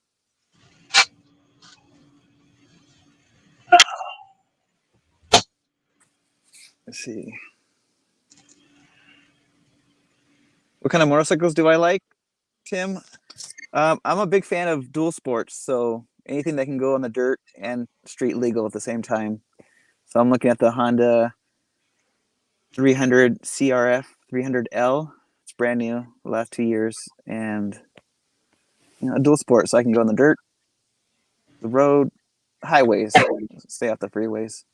Let's see. What kind of motorcycles do I like, Tim? I'm a big fan of dual sports, so anything that can go on the dirt and street legal at the same time. So I'm looking at the Honda 300 CRF 300L. It's brand new, the last 2 years, and a dual sport, so I can go on the dirt, the road, highways, stay off the freeways.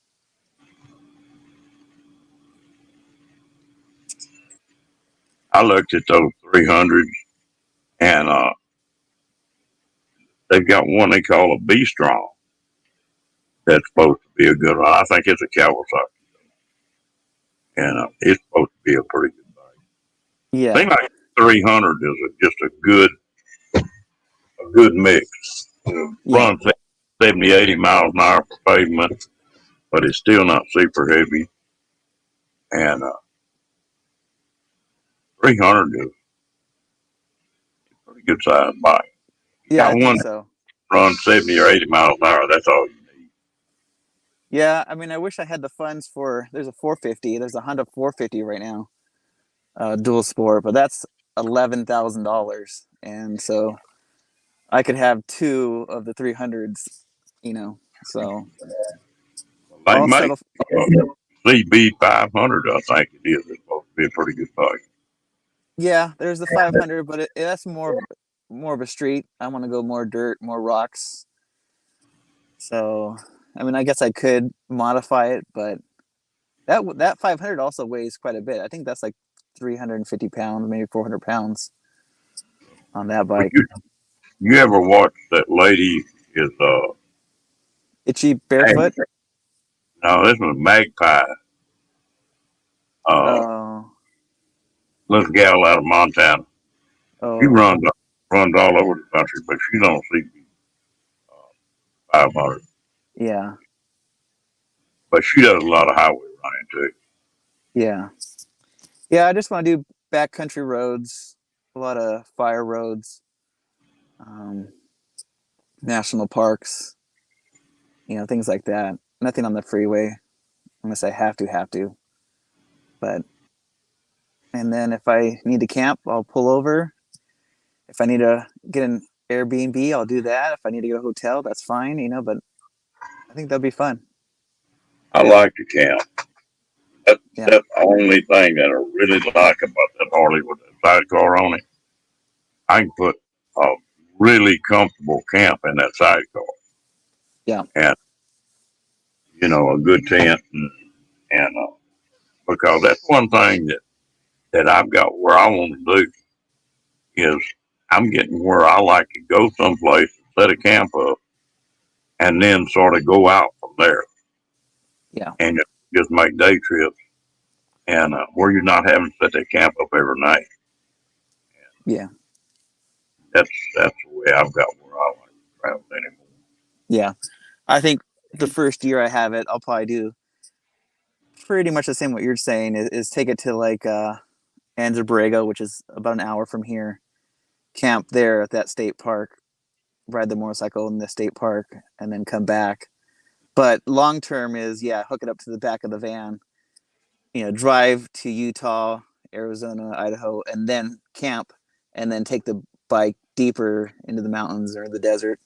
I looked at those 300s, and they've got one they call a B Strong. That's supposed to be a good one. I think it's a Kawasaki, and it's supposed to be a pretty good bike. Yeah. I think like 300 is just a good mix. Runs 70, 80 miles an hour for pavement, but it's still not super heavy. And 300 is a pretty good sized bike. Yeah, I Got think one so. run 70 or 80 miles an hour. That's all you need. Yeah, I mean, I wish I had the funds there's a 450. There's a Honda 450 right now, dual sport, but that's $11,000, and so I could have two of the 300s, So They I'll make settle. CB 500, I think it is. It's supposed to be a pretty good bike. Yeah, there's the 500, but that's more of a street. I want to go more dirt, more rocks. So, I mean, I guess I could modify it, but that 500 also weighs quite a bit. I think that's like 350 pounds, maybe 400 pounds on that bike. You ever watch that lady is Itchy Barefoot? no, this was Magpie. Oh, Little gal out of Montana. She oh, runs all over the country, but she don't see 500. yeah, But she does a lot of highway running too. yeah. Yeah, I just want to do backcountry roads, a lot of fire roads, national parks, things like that. Nothing on the freeway unless I have to. But, and then if I need to camp, I'll pull over. If I need to get an Airbnb, I'll do that. If I need to get a hotel, that's fine, but I think that'd be fun. I like to camp. That's the only thing that I really like about that Harley with the sidecar on it. I can put a really comfortable camp in that sidecar. Yeah. And, a good tent. And because that's one thing that I've got where I want to do is I'm getting where I like to go someplace, set a camp up, and then sort of go out from there. Yeah. And just make day trips, and where you're not having to set that camp up every night. Yeah. That's the way I've got where I like to travel anymore. Yeah. I think the first year I have it, I'll probably do pretty much the same what you're saying is take it to Anza Borrego, which is about an hour from here. Camp there at that state park, ride the motorcycle in the state park, and then come back. But long term is hook it up to the back of the van, drive to Utah, Arizona, Idaho, and then camp, and then take the bike deeper into the mountains or the desert,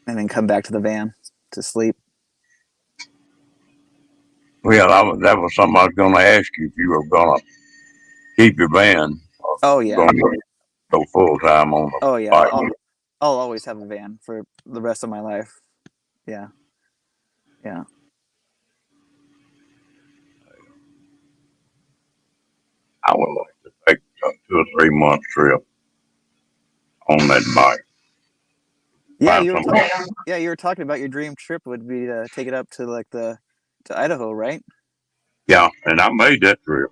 and then come back to the van to sleep. Well, that was something I was going to ask you if you were going to keep your van. Oh yeah. Going to go full time on the Oh yeah. bike. I'll always have a van for the rest of my life. Yeah. Yeah. I would like to take a 2 or 3 month trip on that bike. Yeah, Find you were somewhere. you were talking about your dream trip would be to take it up to to Idaho, right? Yeah, and I made that trip.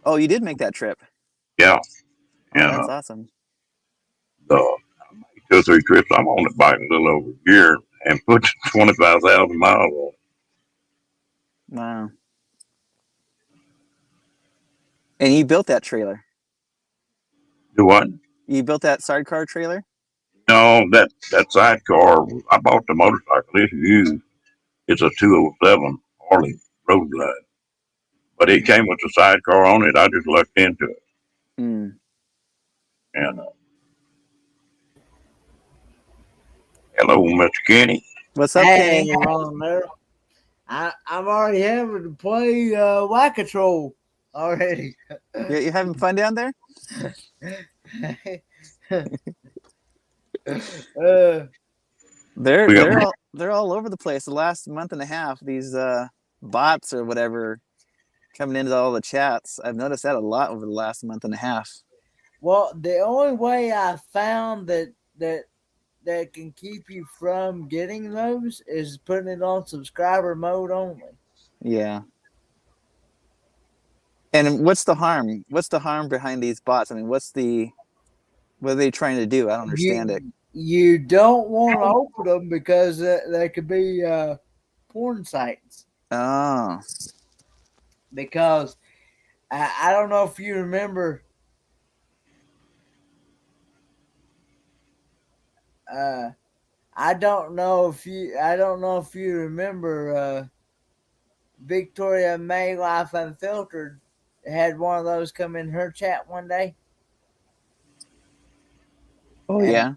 Oh, you did make that trip. Yeah, Oh, and that's awesome. the 2 or 3 trips. I'm on the bike a little over a year and put 25,000 miles on it. Wow. And you built that trailer. Do what? You built that sidecar trailer? No, that sidecar. I bought the motorcycle. It's used. It's a 207 Harley Road Glide, but it came with a sidecar on it. I just looked into it, Mm. and hello, Mr. Kenny. What's up, Hey, Kenny? Ron there. I'm already having to play Whack Control already. You having fun down there? They're all over the place. The last month and a half, these bots or whatever coming into all the chats. I've noticed that a lot over the last month and a half. Well, the only way I found that can keep you from getting those is putting it on subscriber mode only. Yeah. And what's the harm? What's the harm behind these bots? I mean, what are they trying to do? I don't understand it. You don't want to open them because they could be porn sites. Oh. Because I don't know if you remember. I don't know if you remember Victoria May Life Unfiltered had one of those come in her chat one day. Oh yeah.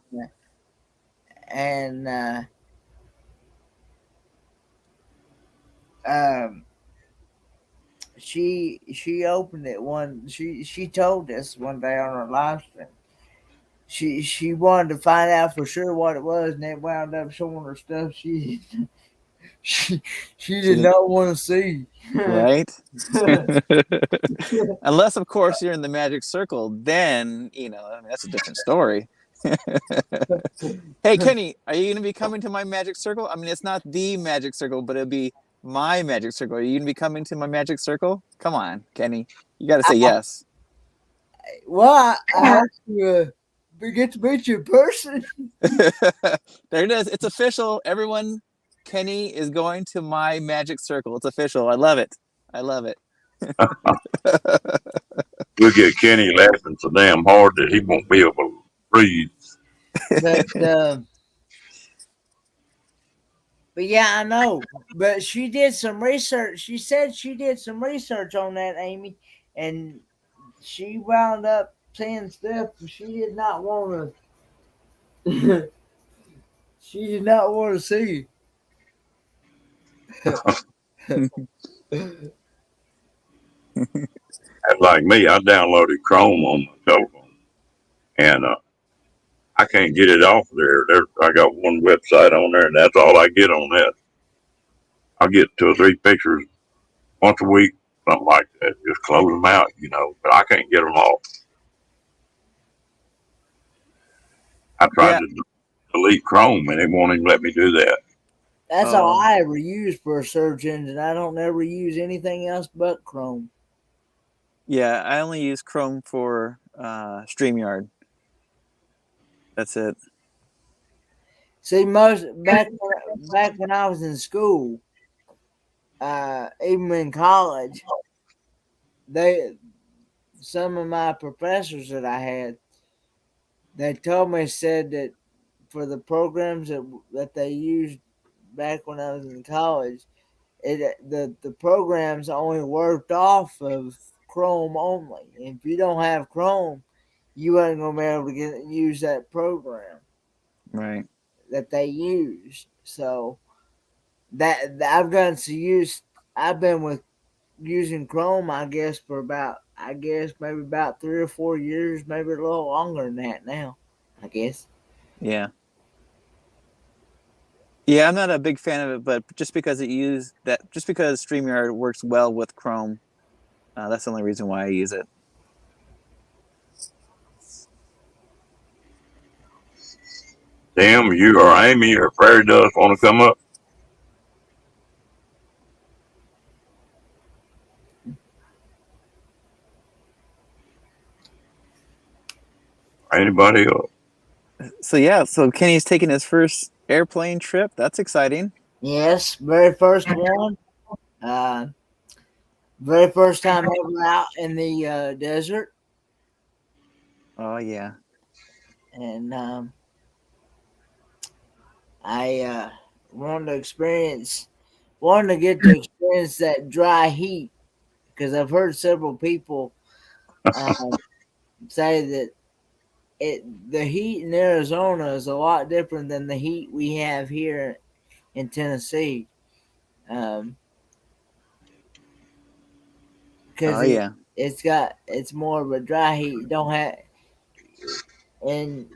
And she opened it she told us one day on her live stream. She wanted to find out for sure what it was, and it wound up showing her stuff she did not want to see. Right? Unless, of course, you're in the magic circle, then that's a different story. Hey, Kenny, are you going to be coming to my magic circle? I mean, it's not the magic circle, but it'll be my magic circle. Are you going to be coming to my magic circle? Come on, Kenny. You got to say yes. Well, I have to get to meet you in person. There it is. It's official. Everyone, Kenny is going to my magic circle. It's official. I love it. We'll get Kenny laughing so damn hard that he won't be able to breathe. But yeah, I know. But she did some research. She said she did some research on that, Amy, and she wound up saying stuff she did not want to. She did not want to see. Like me, I downloaded Chrome on my telephone, and I can't get it off there. I got one website on there, and that's all I get on that. I get 2 or 3 pictures once a week, something like that. Just close them out, but I can't get them off. I tried to delete Chrome, and it won't even let me do that. That's all I ever use for a search engine. I don't ever use anything else but Chrome. Yeah, I only use Chrome for StreamYard. That's it. See, back when I was in school, even in college, some of my professors that I had, they told me, said that for the programs that they used back when I was in college, the programs only worked off of Chrome only. If you don't have Chrome, you ain't gonna be able to use that program Right. that they used. So that I've gotten to use. I've been with using Chrome, I guess, for maybe about 3 or 4 years, maybe a little longer than that now. I guess. Yeah. Yeah, I'm not a big fan of it, but just because StreamYard works well with Chrome, that's the only reason why I use it. Tim, you or Amy or Fairy Dust want to come up? Anybody else? So Kenny's taking his first airplane trip. That's exciting. Yes, very first one. Very first time ever out in the desert, Oh yeah. and I wanted to get to experience that dry heat because I've heard several people say that the heat in Arizona is a lot different than the heat we have here in Tennessee. Because Oh yeah. it's more of a dry heat. You don't have and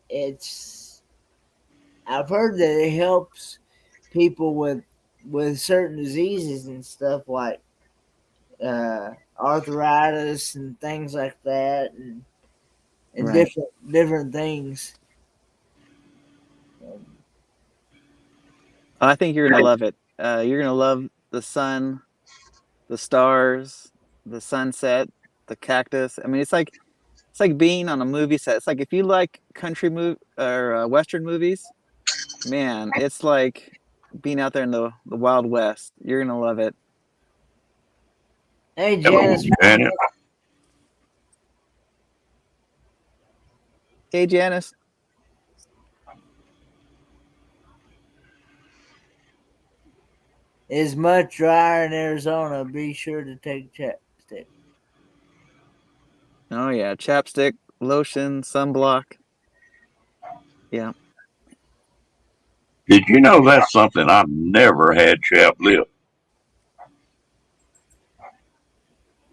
it's I've heard that it helps people with certain diseases and stuff like arthritis and things like that, and Right. different things. I think you're gonna love it. You're gonna love the sun, the stars, the sunset, the cactus. I mean, it's like being on a movie set. It's like if you like country or Western movies, man, it's like being out there in the Wild West. You're gonna love it. Hey, Hello, Janice. Janet. Hey, Janice. Is much drier in Arizona. Be sure to take chapstick. Oh yeah, chapstick, lotion, sunblock. Yeah. Did you know that's something I've never had chapped lip?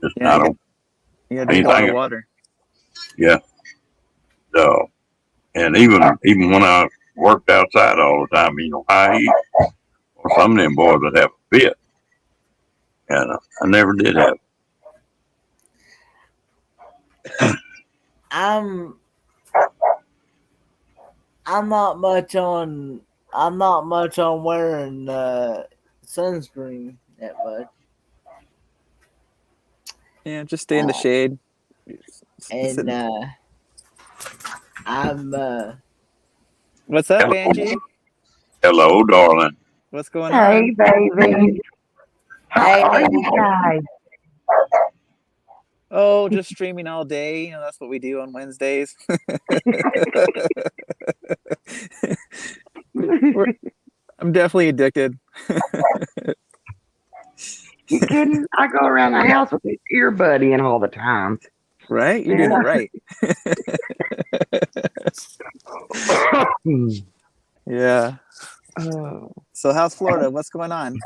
Just Yeah, I don't you gotta drink a lot of water. Yeah. So, and even when I worked outside all the time, high heat, or some of them boys would have a fit, and I never did have it. I'm not much on wearing sunscreen that much. Yeah, just stay in the shade. And I'm What's up, Angie? Hello, darling. What's going Hey, on? baby. How are you guys? Oh, just streaming all day. You know, that's what we do on Wednesdays. I'm definitely addicted. You kidding? I go around the house with this earbud in all the time. Right? You're doing it right. Yeah. So how's Florida? What's going on?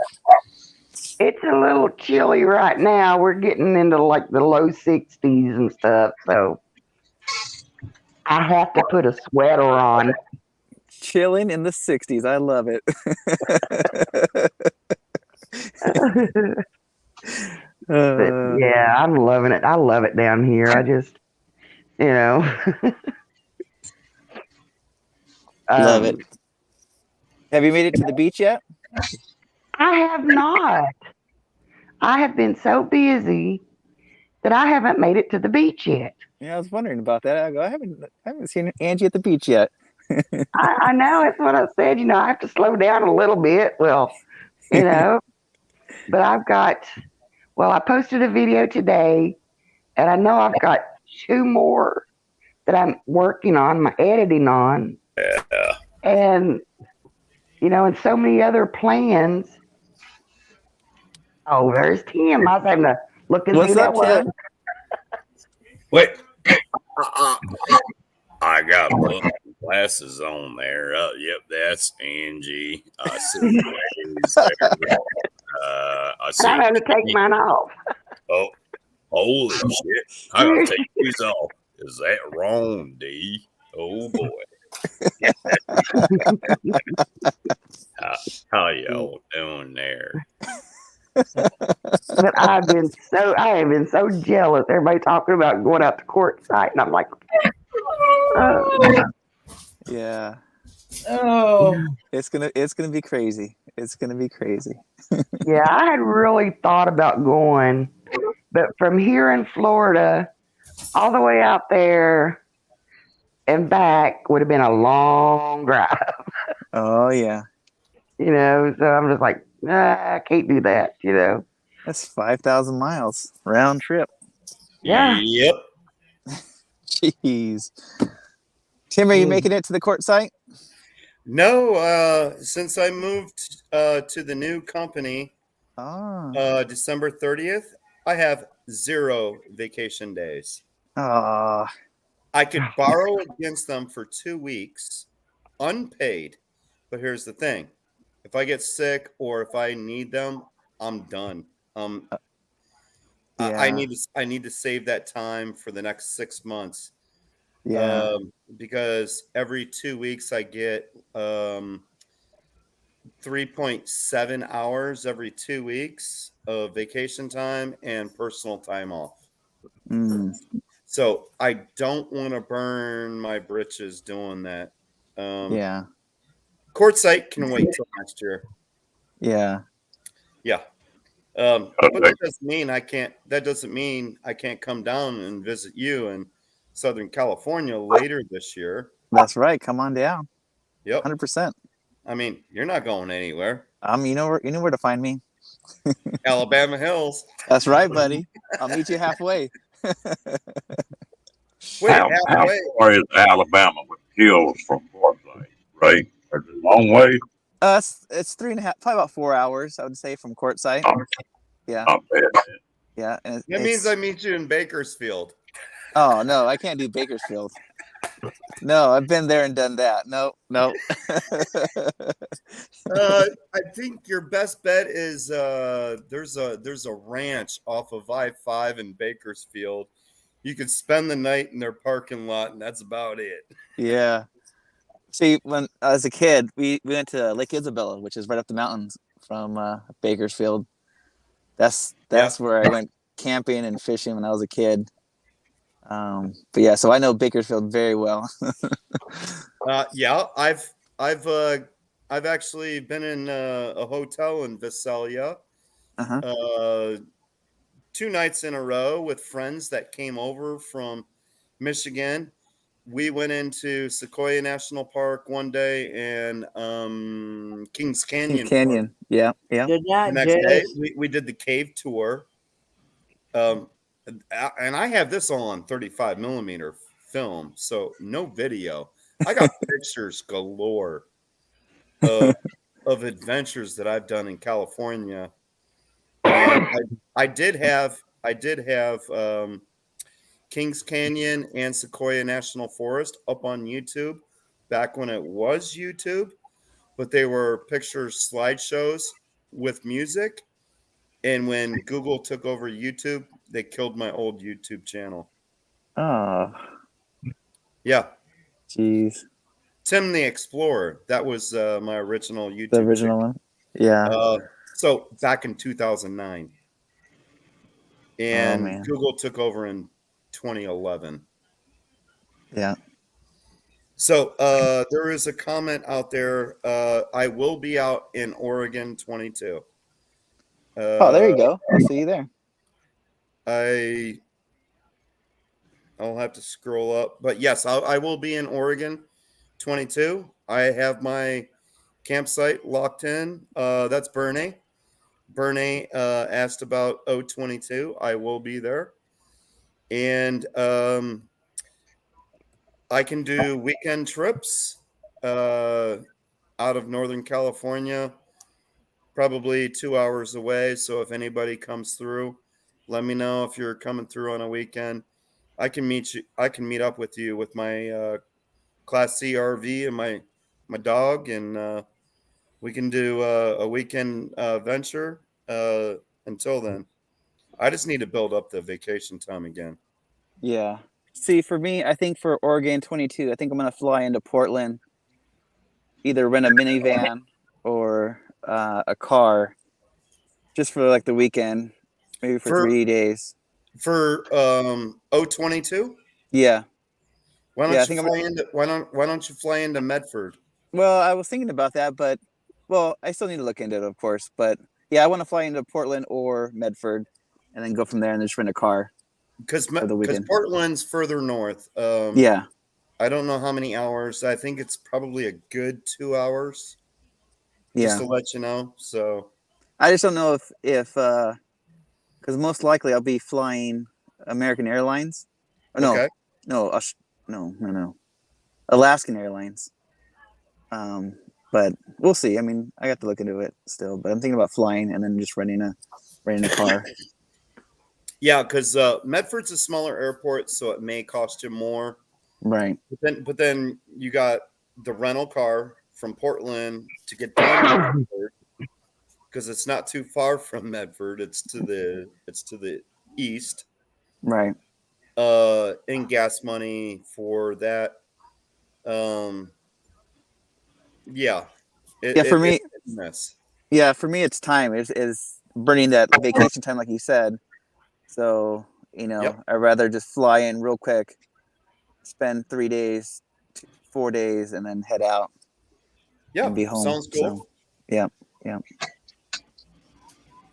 It's a little chilly right now. We're getting into like the low 60s and stuff, so I have to put a sweater on. Chilling in the 60s. I love it. But yeah, I'm loving it. I love it down here. I just, love it. Have you made it to the beach yet? I have not. I have been so busy that I haven't made it to the beach yet. Yeah, I was wondering about that. I haven't seen Angie at the beach yet. I know, that's what I said. I have to slow down a little bit. Well, but Well, I posted a video today, and I know I've got 2 more that I'm working on, my editing on, Yeah. and and so many other plans. Oh, there's Tim. I was having to look and see What's who that up, was. Tim? Wait. I got glasses on there. Yep, that's Angie. I see Ray's there. I And see. I'm having to take mine off. Oh, holy shit! I gotta take these off. Is that wrong, D? Oh boy. How y'all doing there? But I have been so jealous. Everybody talking about going out to court site, and I'm like, Yeah, Oh, it's gonna be crazy. It's gonna be crazy. yeah, I had really thought about going, but from here in Florida all the way out there and back would have been a long drive, Oh yeah, So I'm just like, nah, I can't do that, that's 5,000 miles round trip. Yeah. Yep. Jeez. Tim, are you making it to the court site? No, since I moved to the new company Oh, December 30th, I have 0 vacation days. oh, I could borrow against them for 2 weeks, unpaid. But here's the thing: if I get sick or if I need them, I'm done. I yeah, need to save that time for the next 6 months. yeah. Because every 2 weeks I get 3.7 hours every 2 weeks of vacation time and personal time off. Mm, So I don't want to burn my britches doing that. yeah, Court site can wait till next year. yeah. Yeah. But that doesn't mean I can't. That doesn't mean I can't come down and visit you in Southern California later this year. That's right. Come on down. Yep. 100%. I mean, you're not going anywhere. You know where to find me. Alabama Hills. That's right, buddy. I'll meet you halfway. Wait, How halfway. far is Alabama with hills from Forsyth, right? Is it a long way? It's 3.5, probably about 4 hours, I would say, from court site. Yeah, Not bad. yeah. And That means I meet you in Bakersfield. Oh no, I can't do Bakersfield. No, I've been there and done that. No. I think your best bet is there's a ranch off of I-5 in Bakersfield. You could spend the night in their parking lot, and that's about it. Yeah. See, when I was a kid, we went to Lake Isabella, which is right up the mountains from Bakersfield. That's where I went camping and fishing when I was a kid. But yeah, so I know Bakersfield very well. Yeah, I've actually been in a hotel in Visalia, Uh-huh. 2 nights in a row with friends that came over from Michigan. We went into Sequoia National Park one day and Kings Canyon. Canyon. Yeah. good The night, next day, Jess. we did the cave tour. And I have this all on 35 millimeter film, so no video. I got pictures galore of adventures that I've done in California. And I did have Kings Canyon and Sequoia National Forest up on YouTube back when it was YouTube, but they were picture slideshows with music. And when Google took over YouTube, they killed my old YouTube channel. Oh, Yeah. jeez. Tim the Explorer. That was my original YouTube The original one. Yeah. So back in 2009. And man. Google took over in 2011. Yeah. So there is a comment out there. I will be out in Oregon 22. Oh, there you go. I'll see you there. I'll have to scroll up, but yes, I will be in Oregon 22. I have my campsite locked in. That's Bernie. Bernie asked about O22. I will be there. And I can do weekend trips out of Northern California, probably 2 hours away. So if anybody comes through, let me know if you're coming through on a weekend. I can meet you. I can meet up with you with my Class C RV and my dog, and we can do a weekend venture. Until then, I just need to build up the vacation time again. Yeah. See, for me, I think for Oregon 22, I think I'm gonna fly into Portland, either rent a minivan or a car, just for like the weekend, maybe for For 3 days. for O22. Yeah. Why don't Yeah, I you think I'm. fly into why don't you fly into Medford? Well, I was thinking about that, but well, I still need to look into it, of course. But yeah, I want to fly into Portland or Medford, and then go from there and just rent a car Because for the weekend. Portland's further north. Yeah. I don't know how many hours. I think it's probably a good 2 hours. Just Yeah. to let you know. So I just don't know if because most likely I'll be flying American Airlines. Oh, no, okay. no, Alaskan Airlines. But we'll see. I mean, I got to look into it still, but I'm thinking about flying and then just renting a car. Yeah, because Medford's a smaller airport, so it may cost you more. Right. But then you got the rental car from Portland to get down to Medford, because it's not too far from Medford. It's to the east. Right. And gas money for that. Yeah. For me, it's a mess. Yeah, for me, it's time. Is burning that vacation time, like you said. So Yep. I'd rather just fly in real quick, spend 3 days, 4 days, and then head out Yeah, and be home. sounds cool. So, yeah.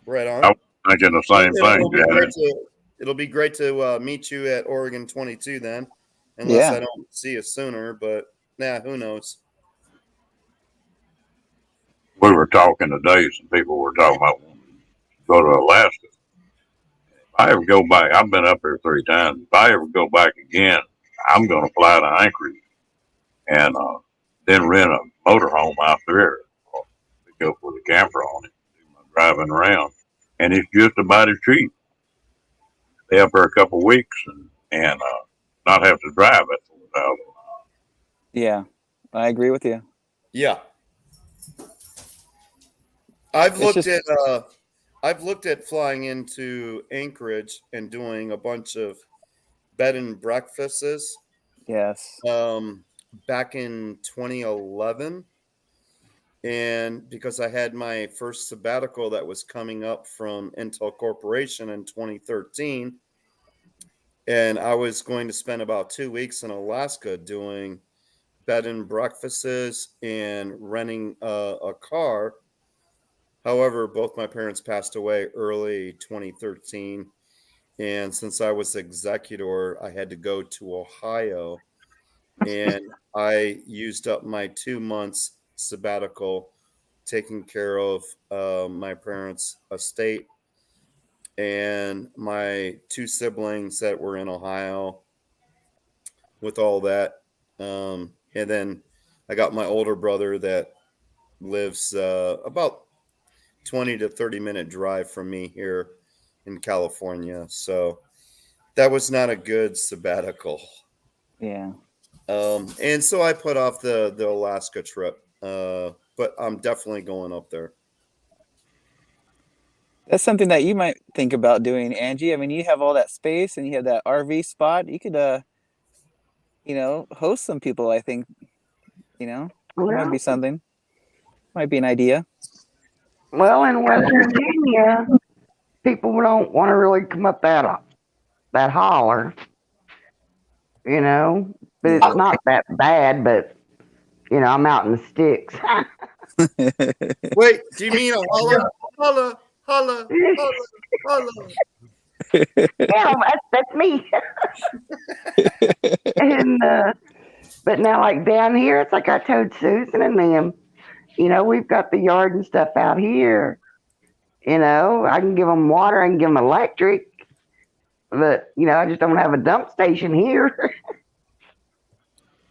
Right on. I was thinking the same thing, It'll be great to meet you at Oregon 22 then, unless Yeah. I don't see you sooner. But who knows? We were talking today, some people were talking about wanting to go to Alaska. If I ever go back, I've been up there 3 times. If I ever go back again, I'm going to fly to Anchorage and then rent a motorhome out there. Pick up with a camper on it, do my driving around, and it's just about as cheap. Stay up there a couple of weeks and not have to drive it. Yeah, I agree with you. Yeah, I've It's looked at flying into Anchorage and doing a bunch of bed and breakfasts. Yes. Back in 2011, and because I had my first sabbatical that was coming up from Intel Corporation in 2013, and I was going to spend about 2 weeks in Alaska doing bed and breakfasts and renting a car. However, both my parents passed away early 2013, and since I was executor, I had to go to Ohio, and I used up my 2 months sabbatical taking care of my parents' estate and my 2 siblings that were in Ohio with all that. And then I got my older brother that lives about 20 to 30-minute drive from me here in California. So that was not a good sabbatical. Yeah. And so I put off the Alaska trip, but I'm definitely going up there. That's something that you might think about doing, Angie. I mean, you have all that space and you have that RV spot. You could, host some people. I think, it might be something. Might be an idea. Well, in West Virginia, people don't want to really come up that holler, but it's not that bad. But I'm out in the sticks. Wait, do you mean a holla, holla, holla, holla, holla? Yeah, that's me. And but now, like down here, it's like I told Susan and them. We've got the yard and stuff out here, You know, I can give them water, I can give them electric, but you know, I just don't have a dump station here.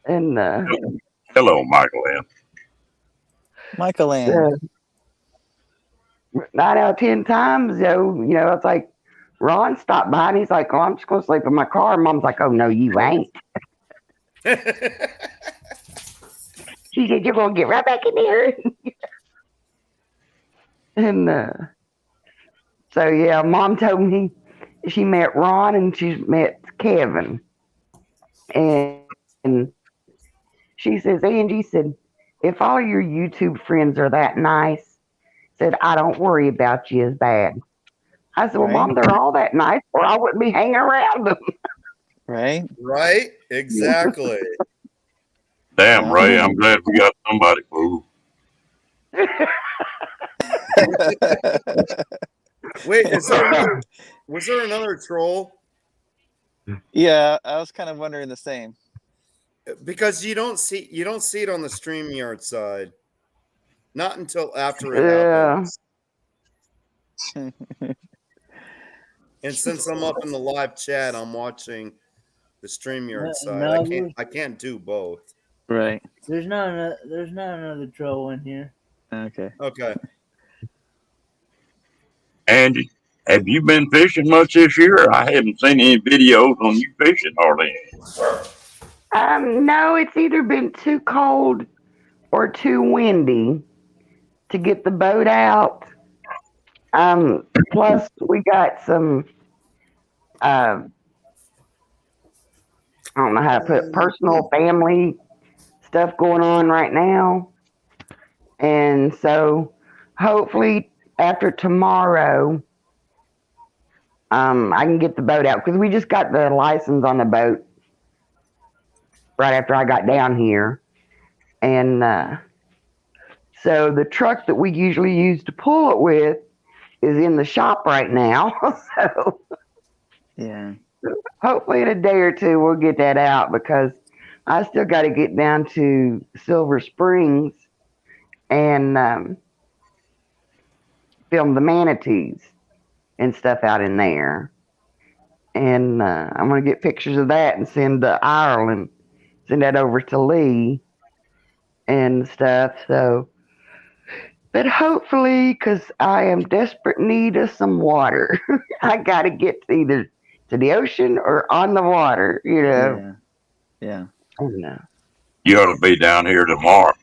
And Hello, Michael M. Michael Ann. so 9 out of 10 times, you know, it's like Ron stopped by and he's like, "Oh, I'm just gonna sleep in my car." And Mom's like, "Oh no, you ain't." She said, "You're gonna get right back in there." And so yeah, Mom told me she met Ron and she's met Kevin, and she says, "Angie said, if all your YouTube friends are that nice, said I don't worry about you as bad." I said, "Well, Right. Mom, they're all that nice, or I wouldn't be hanging around them." Right? Right? Exactly. Damn, Yeah. Ray, I'm glad we got somebody fool. Wait, was there another troll? Yeah, I was kind of wondering the same. Because you don't see it on the StreamYard side. Not until after it Yeah. happens. And since I'm up in the live chat, I'm watching the StreamYard side. No, I can't do both. Right. there's not another troll in here. Okay. Okay. Angie, have you been fishing much this year? I haven't seen any videos on you fishing hardly. No, it's either been too cold or too windy to get the boat out. Plus we got some I don't know how to put it, personal family stuff going on right now. And so hopefully after tomorrow, I can get the boat out because we just got the license on the boat right after I got down here. And so the truck that we usually use to pull it with is in the shop right now. So Yeah. hopefully in a day or two we'll get that out because I still got to get down to Silver Springs and film the manatees and stuff out in there. And I'm going to get pictures of that and send to Ireland, send that over to Lee and stuff. So, but hopefully, because I am desperate need of some water, I got to get either to the ocean or on the water, you know. Yeah. And, You ought to be down here tomorrow.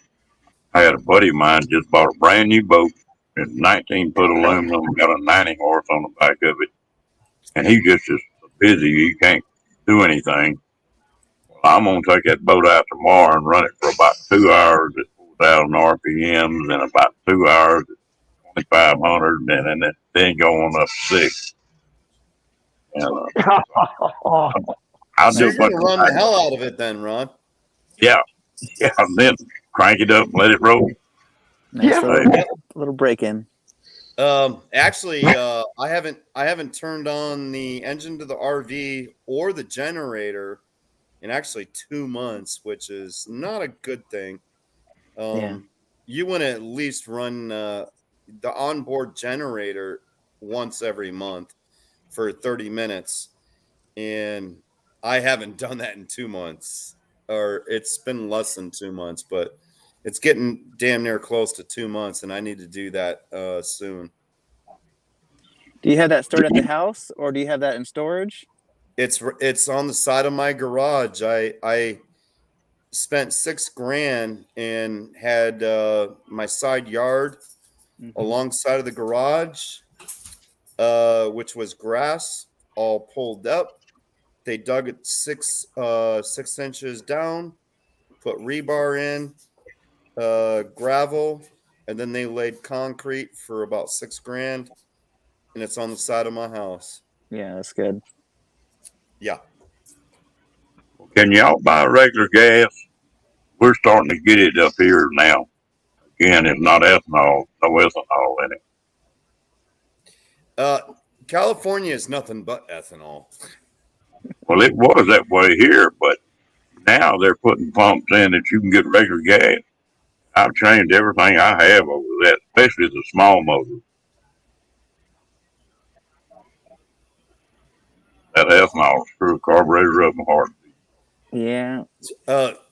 I had a buddy of mine just bought a brand new boat. It's 19-foot aluminum, got a 90 horse on the back of it. And he's just as busy, he can't do anything. I'm going to take that boat out tomorrow and run it for about 2 hours at 4,000 RPMs and about 2 hours at 2,500 and then going up 6. And, I'll So do you're a going bunch to of run the hell out of it then, Ron. Yeah, then crank it up, let it roll. Nice Yeah. little break in. Actually, I haven't turned on the engine to the RV or the generator in actually 2 months, which is not a good thing. Yeah. You want to at least run the onboard generator once every month for 30 minutes. And I haven't done that in 2 months, or it's been less than 2 months, but it's getting damn near close to 2 months, and I need to do that soon. Do you have that stored at the house or do you have that in storage? It's on the side of my garage. I spent $6,000 and had my side yard alongside of the garage, which was grass, all pulled up. They dug it 6 inches down, put rebar in, gravel, and then they laid concrete for about $6,000, and it's on the side of my house. Yeah, that's good. Yeah. Can y'all buy regular gas? We're starting to get it up here now. Again, it's not ethanol, no ethanol in it. California is nothing but ethanol. Well, it was that way here, but now they're putting pumps in that you can get regular gas. I've changed everything I have over that, especially the small motor. that ethanol to screw carburetors up hard. Yeah.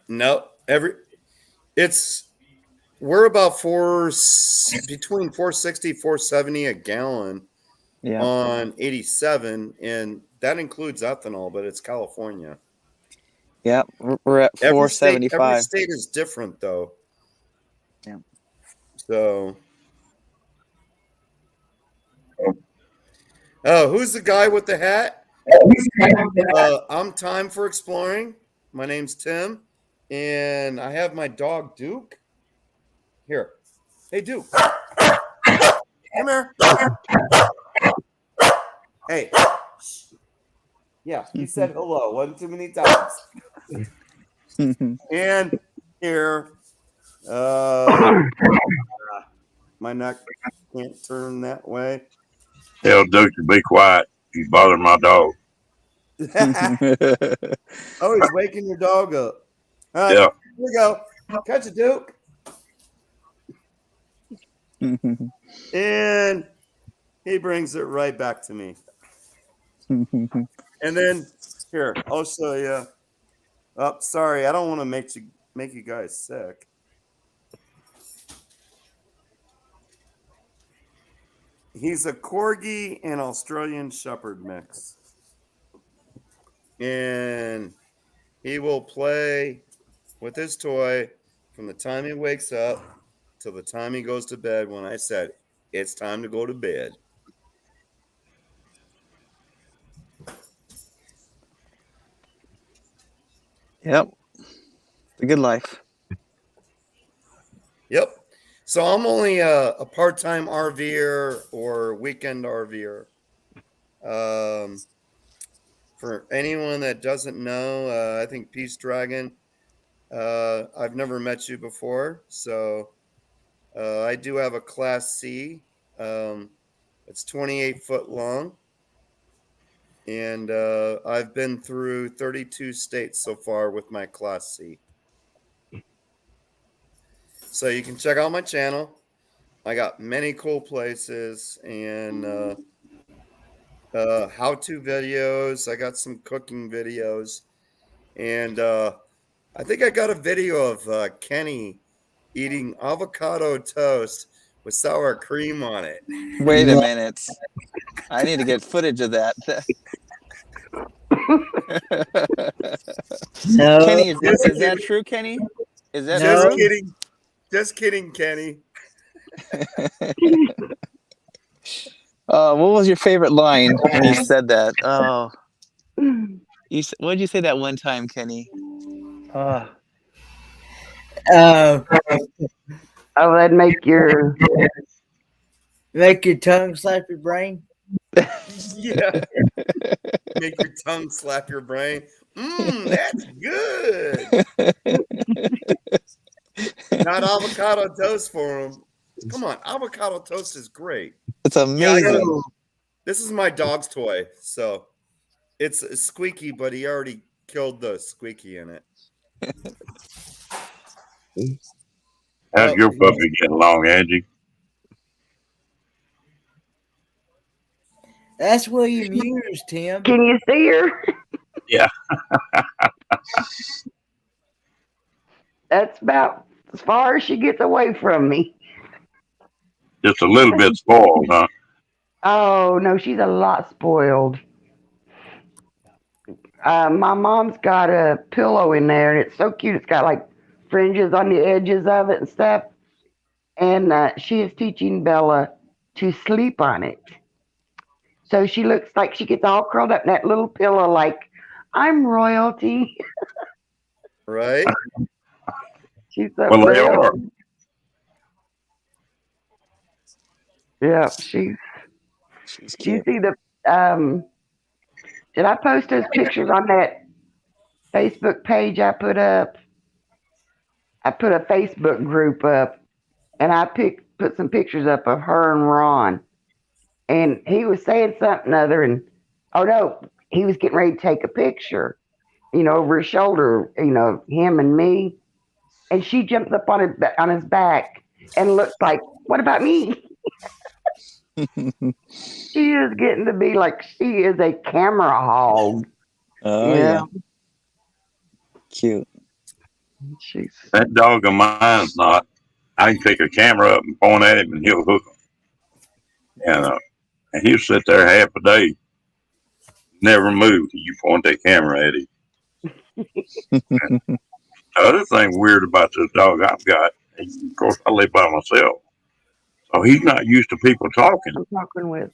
No, we're about between 460, 470 a gallon Yeah. on 87, and that includes ethanol, but it's California. Yeah. We're at Every state 475. is different though. Yeah. So who's the guy with the hat? I'm Time for Exploring. My name's Tim, and I have my dog Duke. Here. Hey Duke. Come here. Hey. Yeah, he said hello one too many times. And here, my neck can't turn that way. Tell Duke to be quiet. He's bothering my dog. Oh, he's waking your dog up. All right, Yeah. here we go. Catch it, Duke. And he brings it right back to me. And then here, I'll show you. Oh, sorry, I don't want to make you guys sick. He's a Corgi and Australian Shepherd mix. And he will play with his toy from the time he wakes up till the time he goes to bed when I said, it's time to go to bed. Yep. It's a good life. Yep. So I'm only a part-time RVer or weekend RVer. For anyone that doesn't know, I think Peace Dragon, I've never met you before. So I do have a Class C. It's 28 foot long. And I've been through 32 states so far with my Class C. So you can check out my channel. I got many cool places and how-to videos. I got some cooking videos. And I think I got a video of Kenny eating avocado toast with sour cream on it. Wait a minute. I need to get footage of that. No, Kenny, is that true, Kenny? Is that Just true? kidding. Just kidding, Kenny. What was your favorite line when you said that? Oh, what did you say that one time, Kenny? uh, Oh, that'd make your make your tongue slap your brain. Yeah. Make your tongue slap your brain. That's good. Not avocado toast for him. Come on, avocado toast is great. It's amazing. This is my dog's toy, so it's squeaky, but he already killed the squeaky in it. How's your puppy getting along, Angie? That's William Hughes, Tim. can you see her? Yeah. That's about as far as she gets away from me. Just a little bit spoiled, huh? Oh no, she's a lot spoiled. My mom's got a pillow in there, and it's so cute. It's got like fringes on the edges of it and stuff. And she is teaching Bella to sleep on it. So she looks like she gets all curled up in that little pillow, like I'm royalty. Right? She's so Well, they little. are. Yeah, she's. She's Do you cute. see the? Did I post those pictures on that Facebook page I put up? I put a Facebook group up, and I put some pictures up of her and Ron, and he was saying something other, and oh no, he was getting ready to take a picture, over his shoulder, him and me, and she jumped up on his back and looked like, "What about me?" She is getting to be like she is a camera hog. Oh Yeah. yeah, cute. She's That dog of mine's not. I can pick a camera up and point at him, and he'll hook him. And he'll sit there half a day, never move till you point that camera at him. The other thing weird about this dog I've got, of course, I live by myself, so he's not used to people talking, I'm talking with.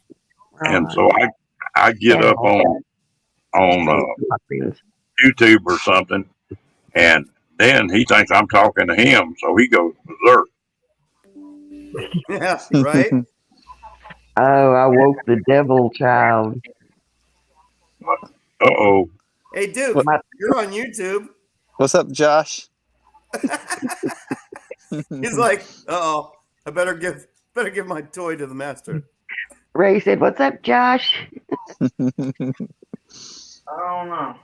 and so I get up on YouTube or something, and then he thinks I'm talking to him, so he goes berserk. Yeah, right. Oh, I woke the devil child. Uh-oh. Hey, Duke, What- you're on YouTube. What's up, Josh? He's like, uh-oh, I better give my toy to the master. Ray said, "What's up, Josh?" I don't know.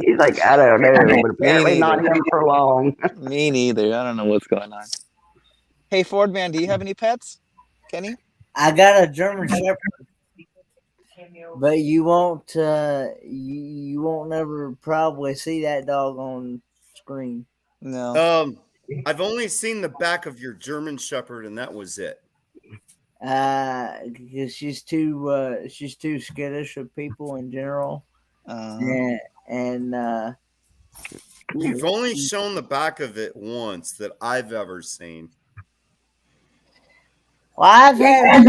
He's like, "I don't know," but apparently not him for long. Me neither. I don't know what's going on. Hey, Ford man, do you have any pets, Kenny? I got a German Shepherd, but you won't you won't never probably see that dog on screen. No. I've only seen the back of your German Shepherd, and that was it. Because she's too skittish of people in general, and You've only shown the back of it once that I've ever seen. well, I've had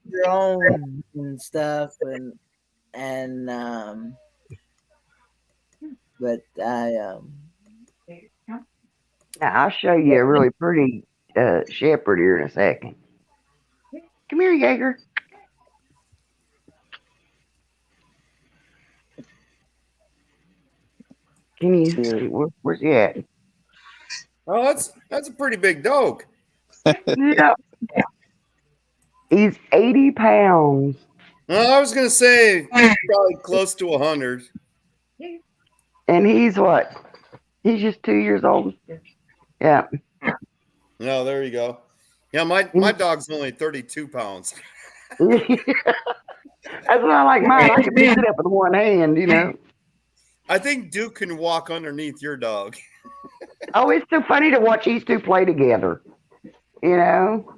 your own and stuff, and but Now, I'll show you a really pretty shepherd here in a second. Come here, Jaeger. Can you see? Where's he at? Oh, that's a pretty big dog. Yeah. He's 80 pounds. Well, I was gonna say probably close to 100. And he's what? He's just 2 years old. Yeah. No, there you go. Yeah, my dog's only 32 pounds. That's what I like mine. I can pick it up with one hand, you know. I think Duke can walk underneath your dog. Oh, it's so funny to watch these two play together. You know?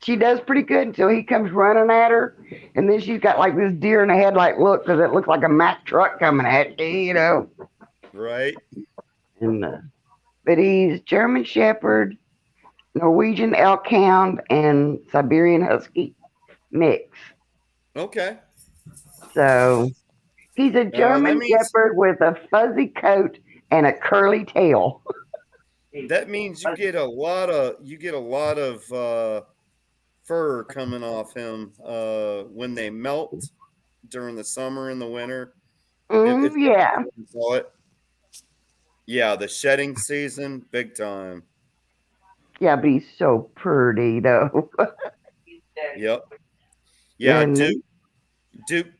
She does pretty good until he comes running at her. And then she's got like this deer in the headlight look because it looks like a Mack truck coming at you, you know. Right. And, but he's German Shepherd, Norwegian Elk Hound, and Siberian Husky mix. Okay. So he's a German Shepherd with a fuzzy coat and a curly tail. That means you get a lot of fur coming off him when they melt during the summer and the winter. Yeah. Yeah, the shedding season, big time. Yeah, but he's so pretty though. Yep. Yeah, And Duke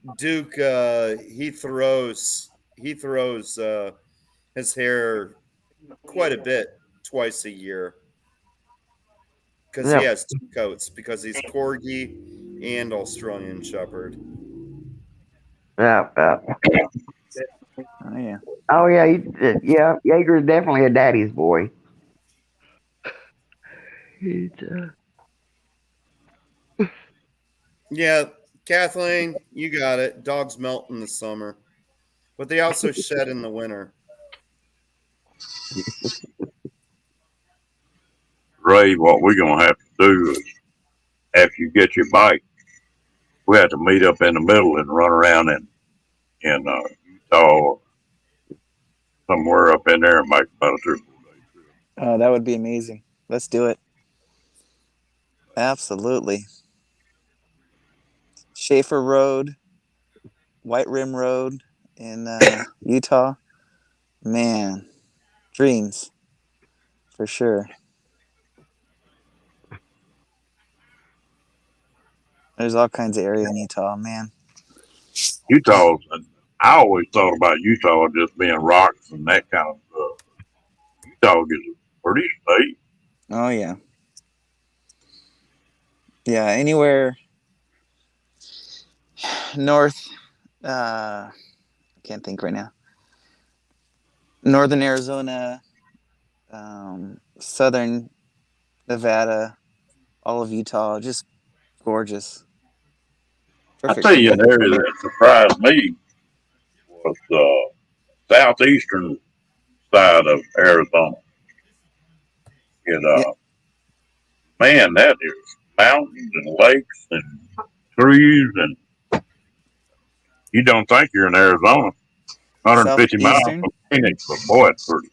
he throws his hair quite a bit twice a year. Because he has two coats, because he's Corgi and Australian Shepherd. Yeah. Oh yeah. Oh yeah, yeah. Jaeger's definitely a daddy's boy. Yeah, Kathleen, you got it. Dogs melt in the summer, but they also shed in the winter. Ray, what we're gonna have to do is, after you get your bike, we have to meet up in the middle and run around in Utah, somewhere up in there, and make about a 3 or 4 day trip. Oh, that would be amazing. Let's do it. Absolutely. Schaefer Road, White Rim Road in Utah. Man, dreams for sure. There's all kinds of area in Utah, man. Utah, I always thought about Utah just being rocks and that kind of stuff. Utah is a pretty state. Oh yeah. Yeah, anywhere north. I can't think right now. Northern Arizona, southern Nevada, all of Utah, just gorgeous. I Perfect tell for you, an picnic. area that surprised me was the southeastern side of Arizona. It, Yeah, man, that is mountains and lakes and trees, and you don't think you're in Arizona. 150 miles southeastern. from Phoenix, but boy, it's pretty.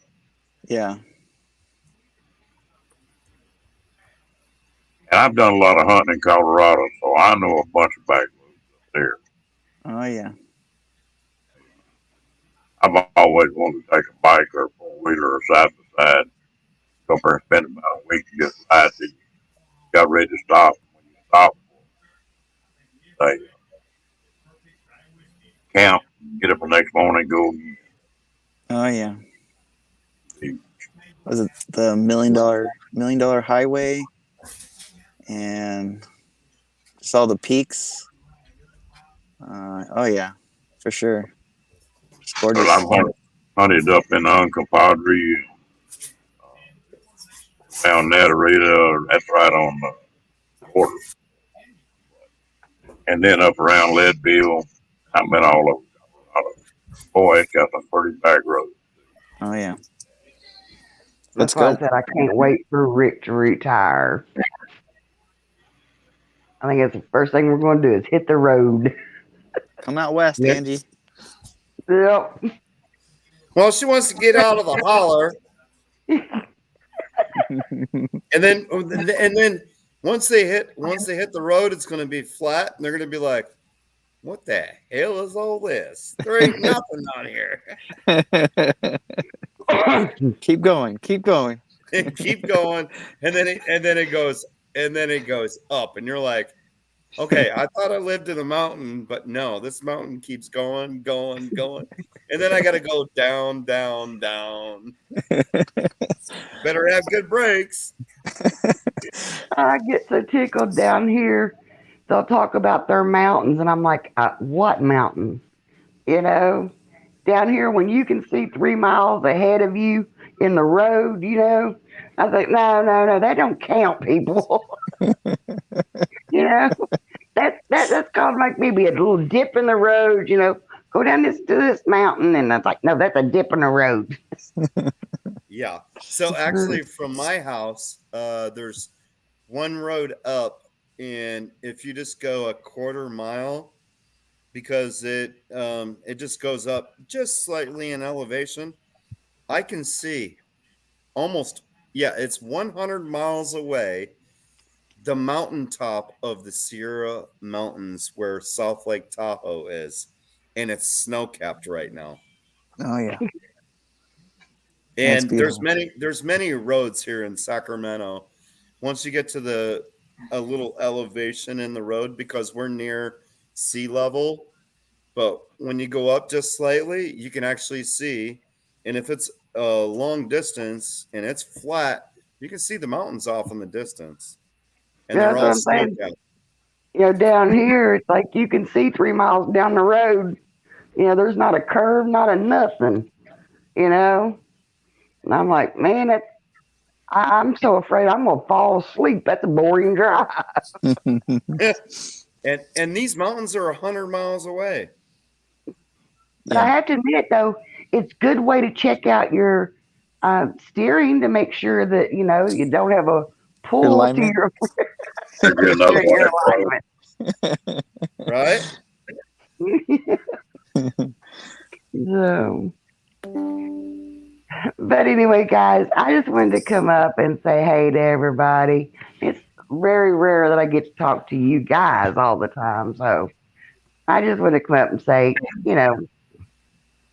Yeah. And I've done a lot of hunting in Colorado, so I know a bunch of backwoods up there. Oh yeah. I've always wanted to take a bike or a four-wheeler or side by side, go there and spend about a week and just ride till you got ready to stop. When you stop, they camp, get up the next morning, go. Oh yeah. Was it the $1 million highway and just all the peaks? Oh yeah, for sure. It's But gorgeous. I've hunted up in Uncompahgre, around Natarita. That's right on the border. And then up around Leadville. I've been all over Colorado. Boy, it's got some pretty back roads. Oh yeah. That's Let's why I go. said I can't wait for Rick to retire. I think that's the first thing we're going to do is hit the road. Come out west, Yeah. Angie. Yep. Well, she wants to get out of the holler, and then once they hit the road, it's going to be flat, and they're going to be like, "What the hell is all this? There ain't nothing on here." Keep going. Keep going. And keep going, and then it goes up, and you're like, "Okay, I thought I lived in a mountain, but no, this mountain keeps going, going, going, and then I got to go down, down, down. Better have good brakes." I get so tickled down here. They'll talk about their mountains, and I'm like, what mountain? You know, down here when you can see 3 miles ahead of you in the road, you know. I think, no, that don't count, people. You know, that's called like maybe a little dip in the road. You know, go down to this mountain, and I was like, no, that's a dip in the road. Yeah. So actually, from my house, there's one road up, and if you just go a quarter mile, because it just goes up just slightly in elevation, I can see almost, yeah, it's 100 miles away, the mountaintop of the Sierra Mountains where South Lake Tahoe is, and it's snow capped right now. Oh yeah. And beautiful. there's many roads here in Sacramento. Once you get to a little elevation in the road, because we're near sea level, but when you go up just slightly, you can actually see. And if it's a long distance and it's flat, you can see the mountains off in the distance. And Yeah, they're all that's what I'm saying. snow-capped. You know, down here, it's like you can see 3 miles down the road. You know, there's not a curve, not a nothing. You know, and I'm like, man, I'm so afraid I'm gonna fall asleep. That's a boring drive. And these mountains are 100 miles away. But I have to admit, though, it's a good way to check out your steering to make sure that you know you don't have a pull to Alignment. your There's another your one. alignment. Right? So, but anyway, guys, I just wanted to come up and say hey to everybody. It's very rare that I get to talk to you guys all the time, so I just want to come up and say, you know,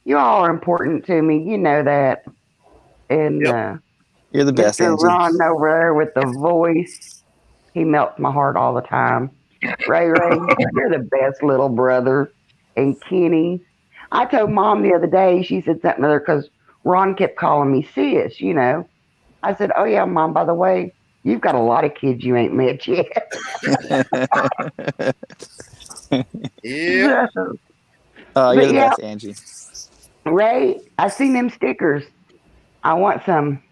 you all are important to me. You know that. And You're the best, Mr. Angie. Ron over there with the voice, he melts my heart all the time. Ray, you're the best little brother. And Kenny, I told Mom the other day, she said something to her because Ron kept calling me sis, you know. I said, oh, yeah, Mom, by the way, You've got a lot of kids you ain't met yet. Yeah. Oh, you're But the yeah, best, Angie. Ray, I seen them stickers. I want some.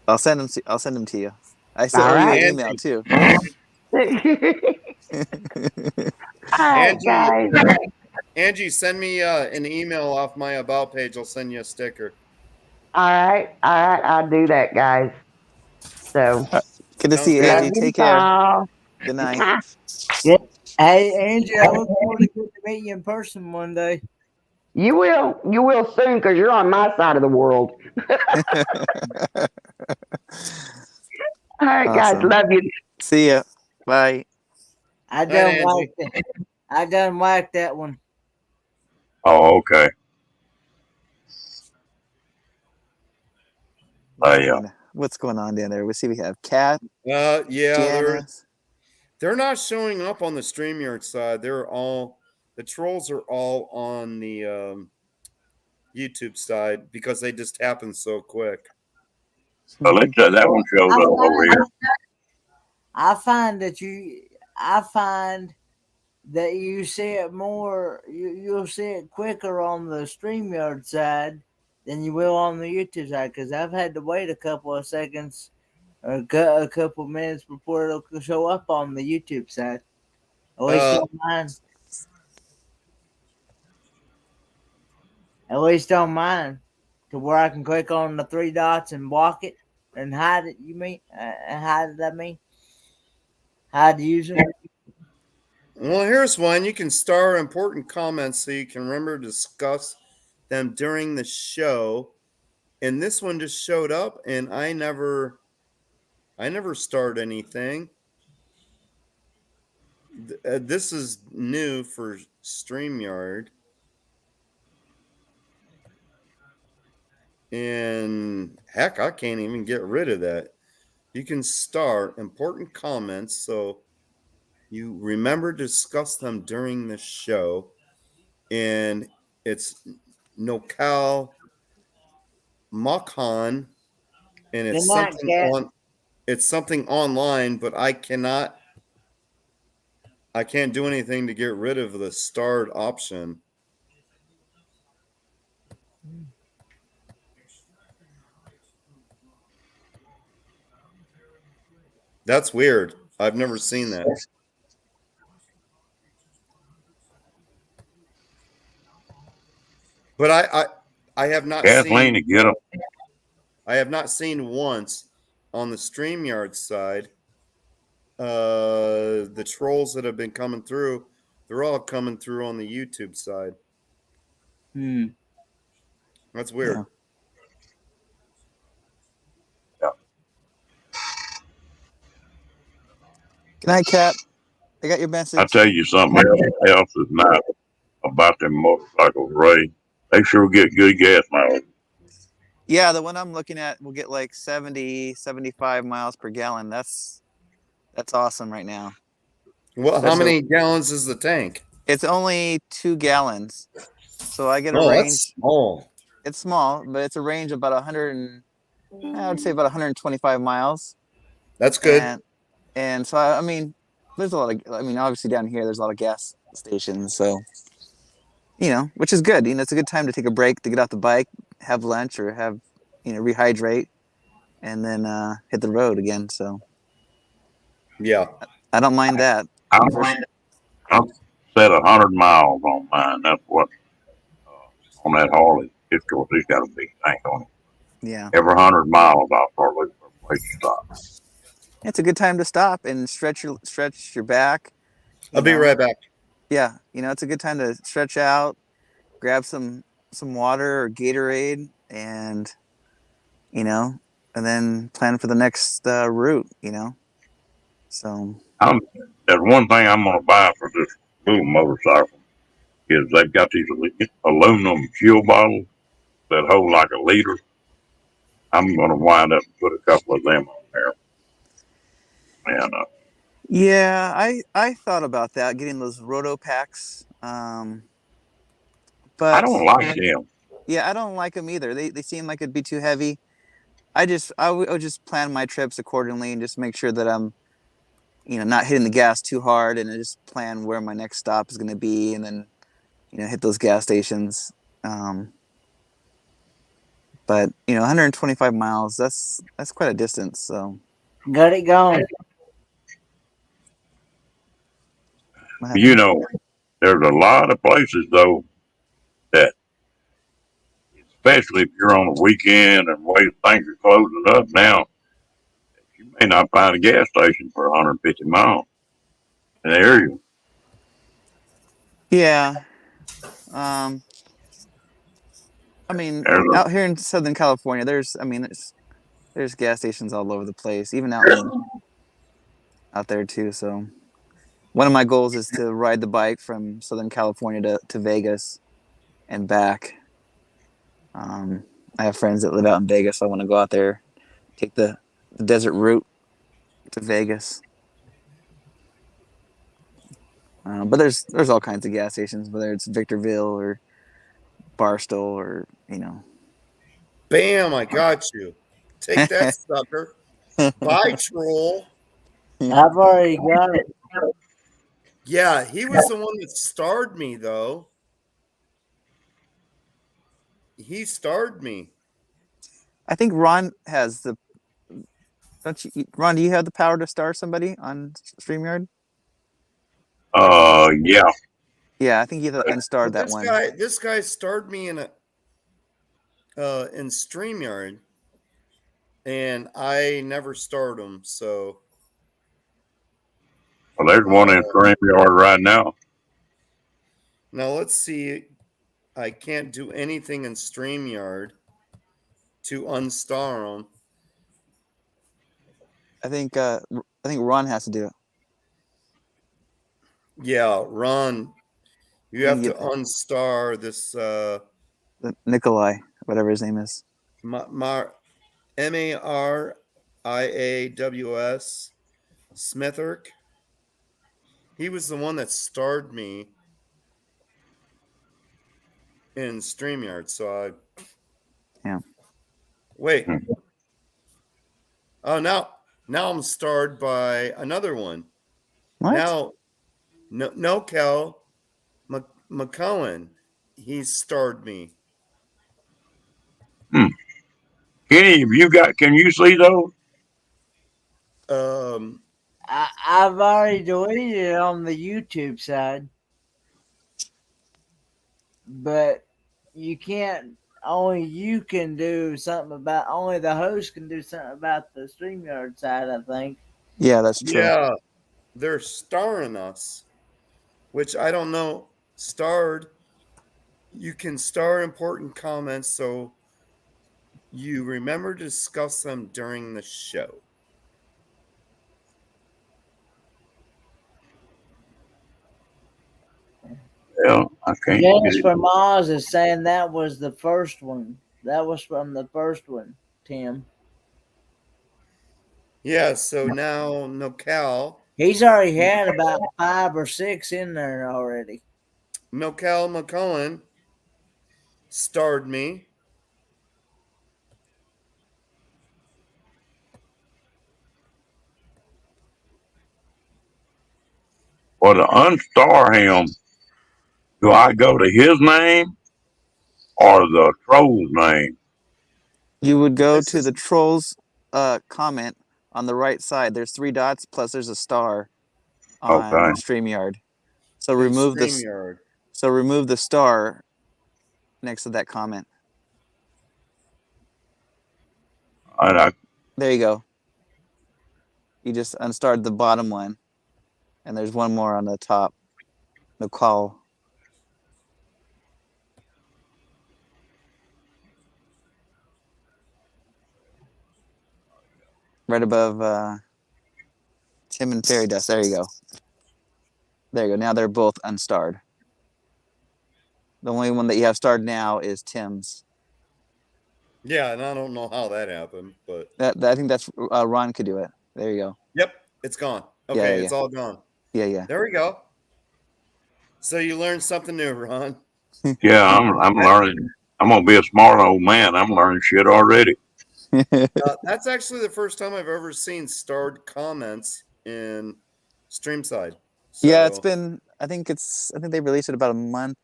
I'll send them. I'll send them to you. I still All owe you an right. email Angie, too. All right, Angie, guys. Angie, send me an email off my about page. I'll send you a sticker. All right. All right. I'll do that, guys. So, Good to Sounds see you, good. love Angie. you Take care. all. Good night. Yeah. Hey, Angie, I look forward to getting to meet you in person one day. You will. You will soon because you're on my side of the world. All right, guys. Awesome. Love you. See ya. Bye. I Night, done Angie. whacked it. I done whacked that one. Oh, okay. Yeah. What's going on down there? We see we have Kat, Yeah, Janice. they're not showing up on the StreamYard side. The trolls are all on the YouTube side because they just happen so quick. Well, that one shows up over here. I find that you see it more. You'll see it quicker on the StreamYard side than you will on the YouTube side because I've had to wait a couple of seconds or a couple of minutes before it'll show up on the YouTube side. At least on mine. At least on mine, to where I can click on the three dots and block it and hide it. You mean hide it? I mean hide the user. Well, here's one. You can star important comments so you can remember to discuss them during the show. And this one just showed up, and I never starred anything. This is new for StreamYard. And heck, I can't even get rid of that. You can star important comments so you remember to discuss them during the show. And it's Nokal Makhan, and it's something online, but I can't do anything to get rid of the starred option. That's weird. I've never seen that. But I have not Kathleen to get them. I have not seen once on the StreamYard side. The trolls that have been coming through, they're all coming through on the YouTube side. That's weird. Yeah. Good night, Kat. I got your message. I'll tell you something else is not about them motorcycles, Ray. They sure get good gas mileage. Yeah, the one I'm looking at will get like 70, 75 miles per gallon. That's awesome right now. Well, how many gallons is the tank? It's only 2 gallons. So I get a range. That's small. It's small, but it's a range of about 100 I would say about 125 miles. That's good. And so, I mean, there's a lot of, obviously down here, there's a lot of gas stations. So, which is good. It's a good time to take a break, to get off the bike, have lunch, or have, rehydrate, and then hit the road again. So, yeah, I don't mind that. I'm set 100 miles on mine. That's what on that Harley. Of course, he's got a big tank on it. Yeah. Every 100 miles, I'll start looking for a place to stop. It's a good time to stop and stretch your back. I'll be right back. Yeah, it's a good time to stretch out, grab some water or Gatorade, and and then plan for the next route. So there's one thing I'm going to buy for this little motorcycle is they've got these aluminum fuel bottles that hold like a liter. I'm going to wind up and put a couple of them on there. And yeah, I thought about that, getting those Roto packs. But I don't like them. Yeah, I don't like them either. They seem like it'd be too heavy. I would just plan my trips accordingly and just make sure that I'm, not hitting the gas too hard, and I just plan where my next stop is going to be, and then, hit those gas stations. But 125 miles, that's quite a distance. So Got it going. You know, there's a lot of places though that, especially if you're on a weekend and way things are closing up now, you may not find a gas station for 150 miles in the area. Yeah. I mean, There's a, out here in Southern California, there's gas stations all over the place, even out there too. So one of my goals is to ride the bike from Southern California to Vegas and back. I have friends that live out in Vegas, so I want to go out there, take the desert route to Vegas. But there's all kinds of gas stations, whether it's Victorville or Barstow or Bam! I got you. Take that, sucker. Bye, troll. I've already got it. Yeah, he was the one that starred me, though. He starred me. I think Ron has the. Don't you, Ron? Do you have the power to star somebody on StreamYard? yeah. Yeah, I think you have to unstar But that one. This guy starred me in StreamYard, and I never starred him. So, Well, there's one in StreamYard right now. now let's see. I can't do anything in StreamYard to unstar him. I think Ron has to do it. Yeah, Ron, you have to unstar this Nikolai, whatever his name is. Mariaws Smithirk. He was the one that starred me in StreamYard. So wait. Oh, now I'm starred by another one. What? Now, no, Cal McCohen. He starred me. Kenny, can you see those? I've already deleted it on the YouTube side, but you can't. Only you can do something about. Only the host can do something about the StreamYard side, I think. Yeah, that's true. Yeah, they're starring us, which I don't know. Starred. You can star important comments, so you remember to discuss them during the show. Yeah, I can't. James from Oz is saying that was the first one. That was from the first one, Tim. Yeah, so now NoCal. He's already had about 5 or 6 in there already. NoCal McCullen starred me. Well, to unstar him, do I go to his name or the troll's name? You would go to the trolls comment on the right side. There's 3 dots plus there's a star on StreamYard. So remove remove the star next to that comment. There you go. You just unstarred the bottom one, and there's one more on the top. The call. Right above Tim and Fairy Dust. There you go. There you go. Now they're both unstarred. The only one that you have starred now is Tim's. Yeah, and I don't know how that happened, but I think that's Ron could do it. There you go. Yep, it's gone. Okay, it's all gone. Yeah. There we go. So you learned something new, Ron. Yeah, I'm learning. I'm gonna be a smart old man. I'm learning shit already. That's actually the first time I've ever seen starred comments in StreamSide. So, Yeah, it's been. I think they released it about a month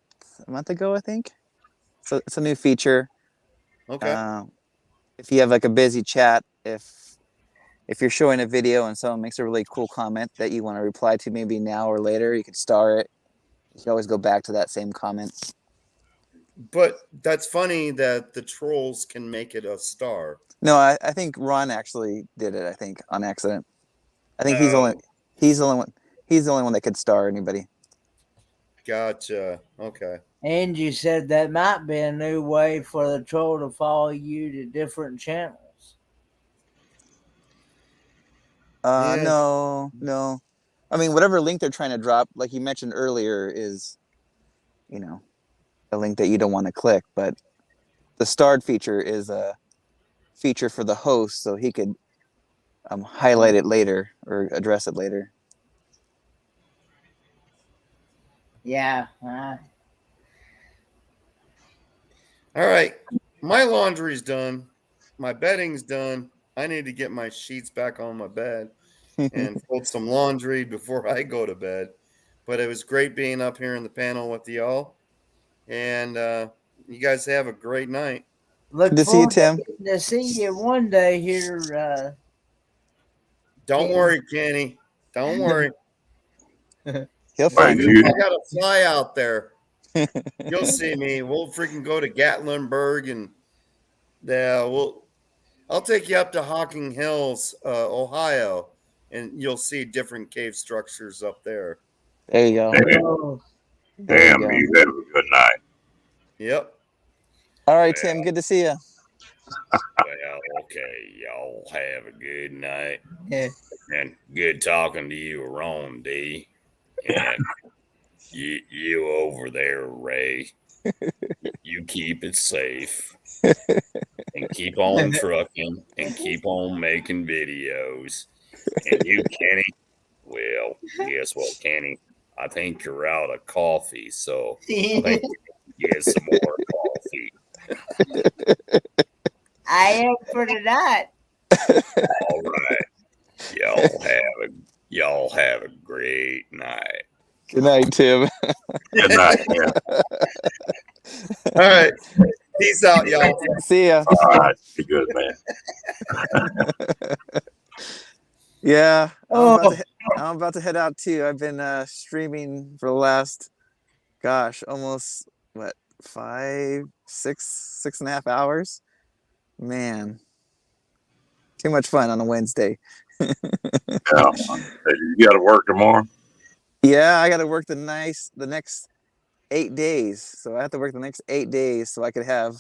ago. I think. So it's a new feature. okay. If you have like a busy chat, if you're showing a video and someone makes a really cool comment that you want to reply to, maybe now or later, you could star it. You can always go back to that same comment. But that's funny that the trolls can make it a star. No, I think Ron actually did it. I think on accident. I think he's Oh. the only one. He's the only one that could star anybody. Gotcha. Okay. Angie said that might be a new way for the troll to follow you to different channels. Yeah. No. I mean, whatever link they're trying to drop, like you mentioned earlier, is, a link that you don't want to click. But the starred feature is a feature for the host, so he could highlight it later or address it later. Yeah. All right. My laundry's done. My bedding's done. I need to get my sheets back on my bed and fold some laundry before I go to bed. But it was great being up here in the panel with y'all. And you guys have a great night. Look Good to see you, forward Tim. to see you one day here. Don't Tim. worry, Kenny. Don't worry. He'll I find you. got to fly out there. You'll see me. We'll freaking go to Gatlinburg and I'll take you up to Hocking Hills, Ohio, and you'll see different cave structures up there. There you go. Oh, Damn, you have a good night. Yep. All right, Tim. Good to see you. Well, okay. Y'all have a good night. yeah. And good talking to you, Ron D. And you over there, Ray. You keep it safe. And keep on trucking and keep on making videos. And you, Kenny, well, guess what, Kenny? I think you're out of coffee, so I think you get some more coffee. I am for tonight. All right. Y'all have a great night. Good night, Tim. Good night. Yeah. All right. Peace out, y'all. See ya. All right. Be good, man. Yeah, Oh. I'm about to head out too. I've been streaming for the last, almost 6.5 hours. Man, too much fun on a Wednesday. Yeah. You got to work tomorrow. Yeah, I got to work the next 8 days. So I have to work the next 8 days so I could have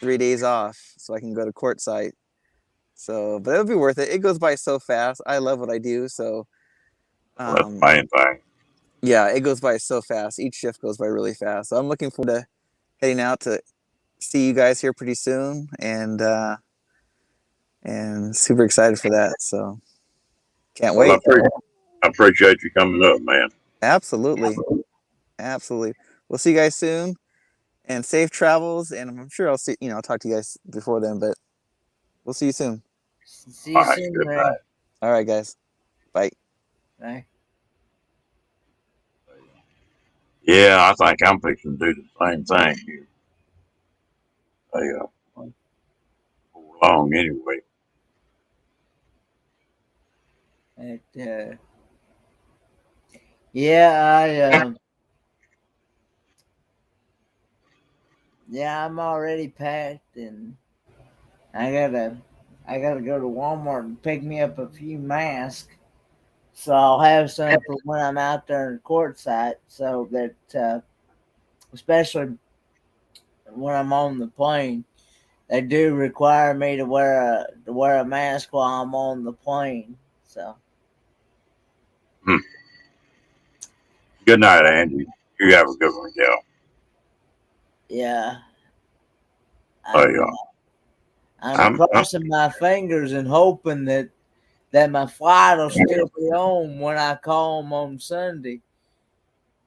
3 days off so I can go to court site. So, but it'll be worth it. It goes by so fast. I love what I do. So, That's the main thing. yeah, it goes by so fast. Each shift goes by really fast. So I'm looking forward to heading out to see you guys here pretty soon, and super excited for that. So can't Well, wait. I appreciate you coming up, man. Absolutely. We'll see you guys soon, and safe travels. And I'm sure I'll talk to you guys before then, but we'll see you soon. See you All right, soon, good Ray. night. All right, guys. Bye. Bye. Yeah, I think I'm fixing to do the same thing here. Long anyway. I'm already packed, and I gotta go to Walmart and pick me up a few masks, so I'll have some for when I'm out there in the court site, so that especially when I'm on the plane, they do require me to wear a mask while I'm on the plane. So Good night, Angie. You have a good one, gal. yeah. Yeah. I'm crossing my fingers and hoping that my flight will still be on when I call them on Sunday.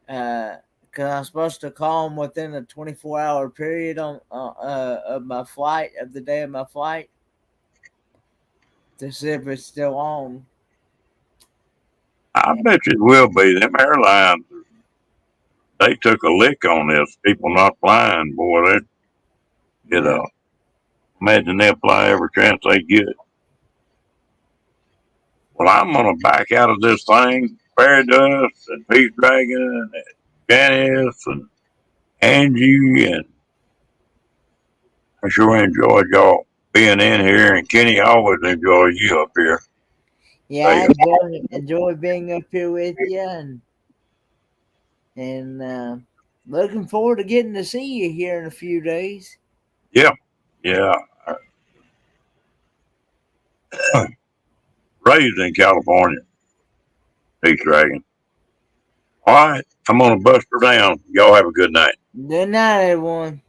Because I'm supposed to call them within a 24-hour period of my flight, of the day of my flight. to see if it's still on. I bet you it will be. Them airlines, they took a lick on this. People not flying, boy. They, you know, imagine they'll fly every chance they get. Well, I'm gonna back out of this thing. Fairy Dust and Peace Dragon and Janice and Angie, and I sure enjoyed y'all being in here. And Kenny, I always enjoy you up here. Yeah, I enjoy being up here with you, and looking forward to getting to see you here in a few days. Yeah. Raised in California, Peace Dragon. All right, I'm gonna bust her down. Y'all have a good night. Good night, everyone.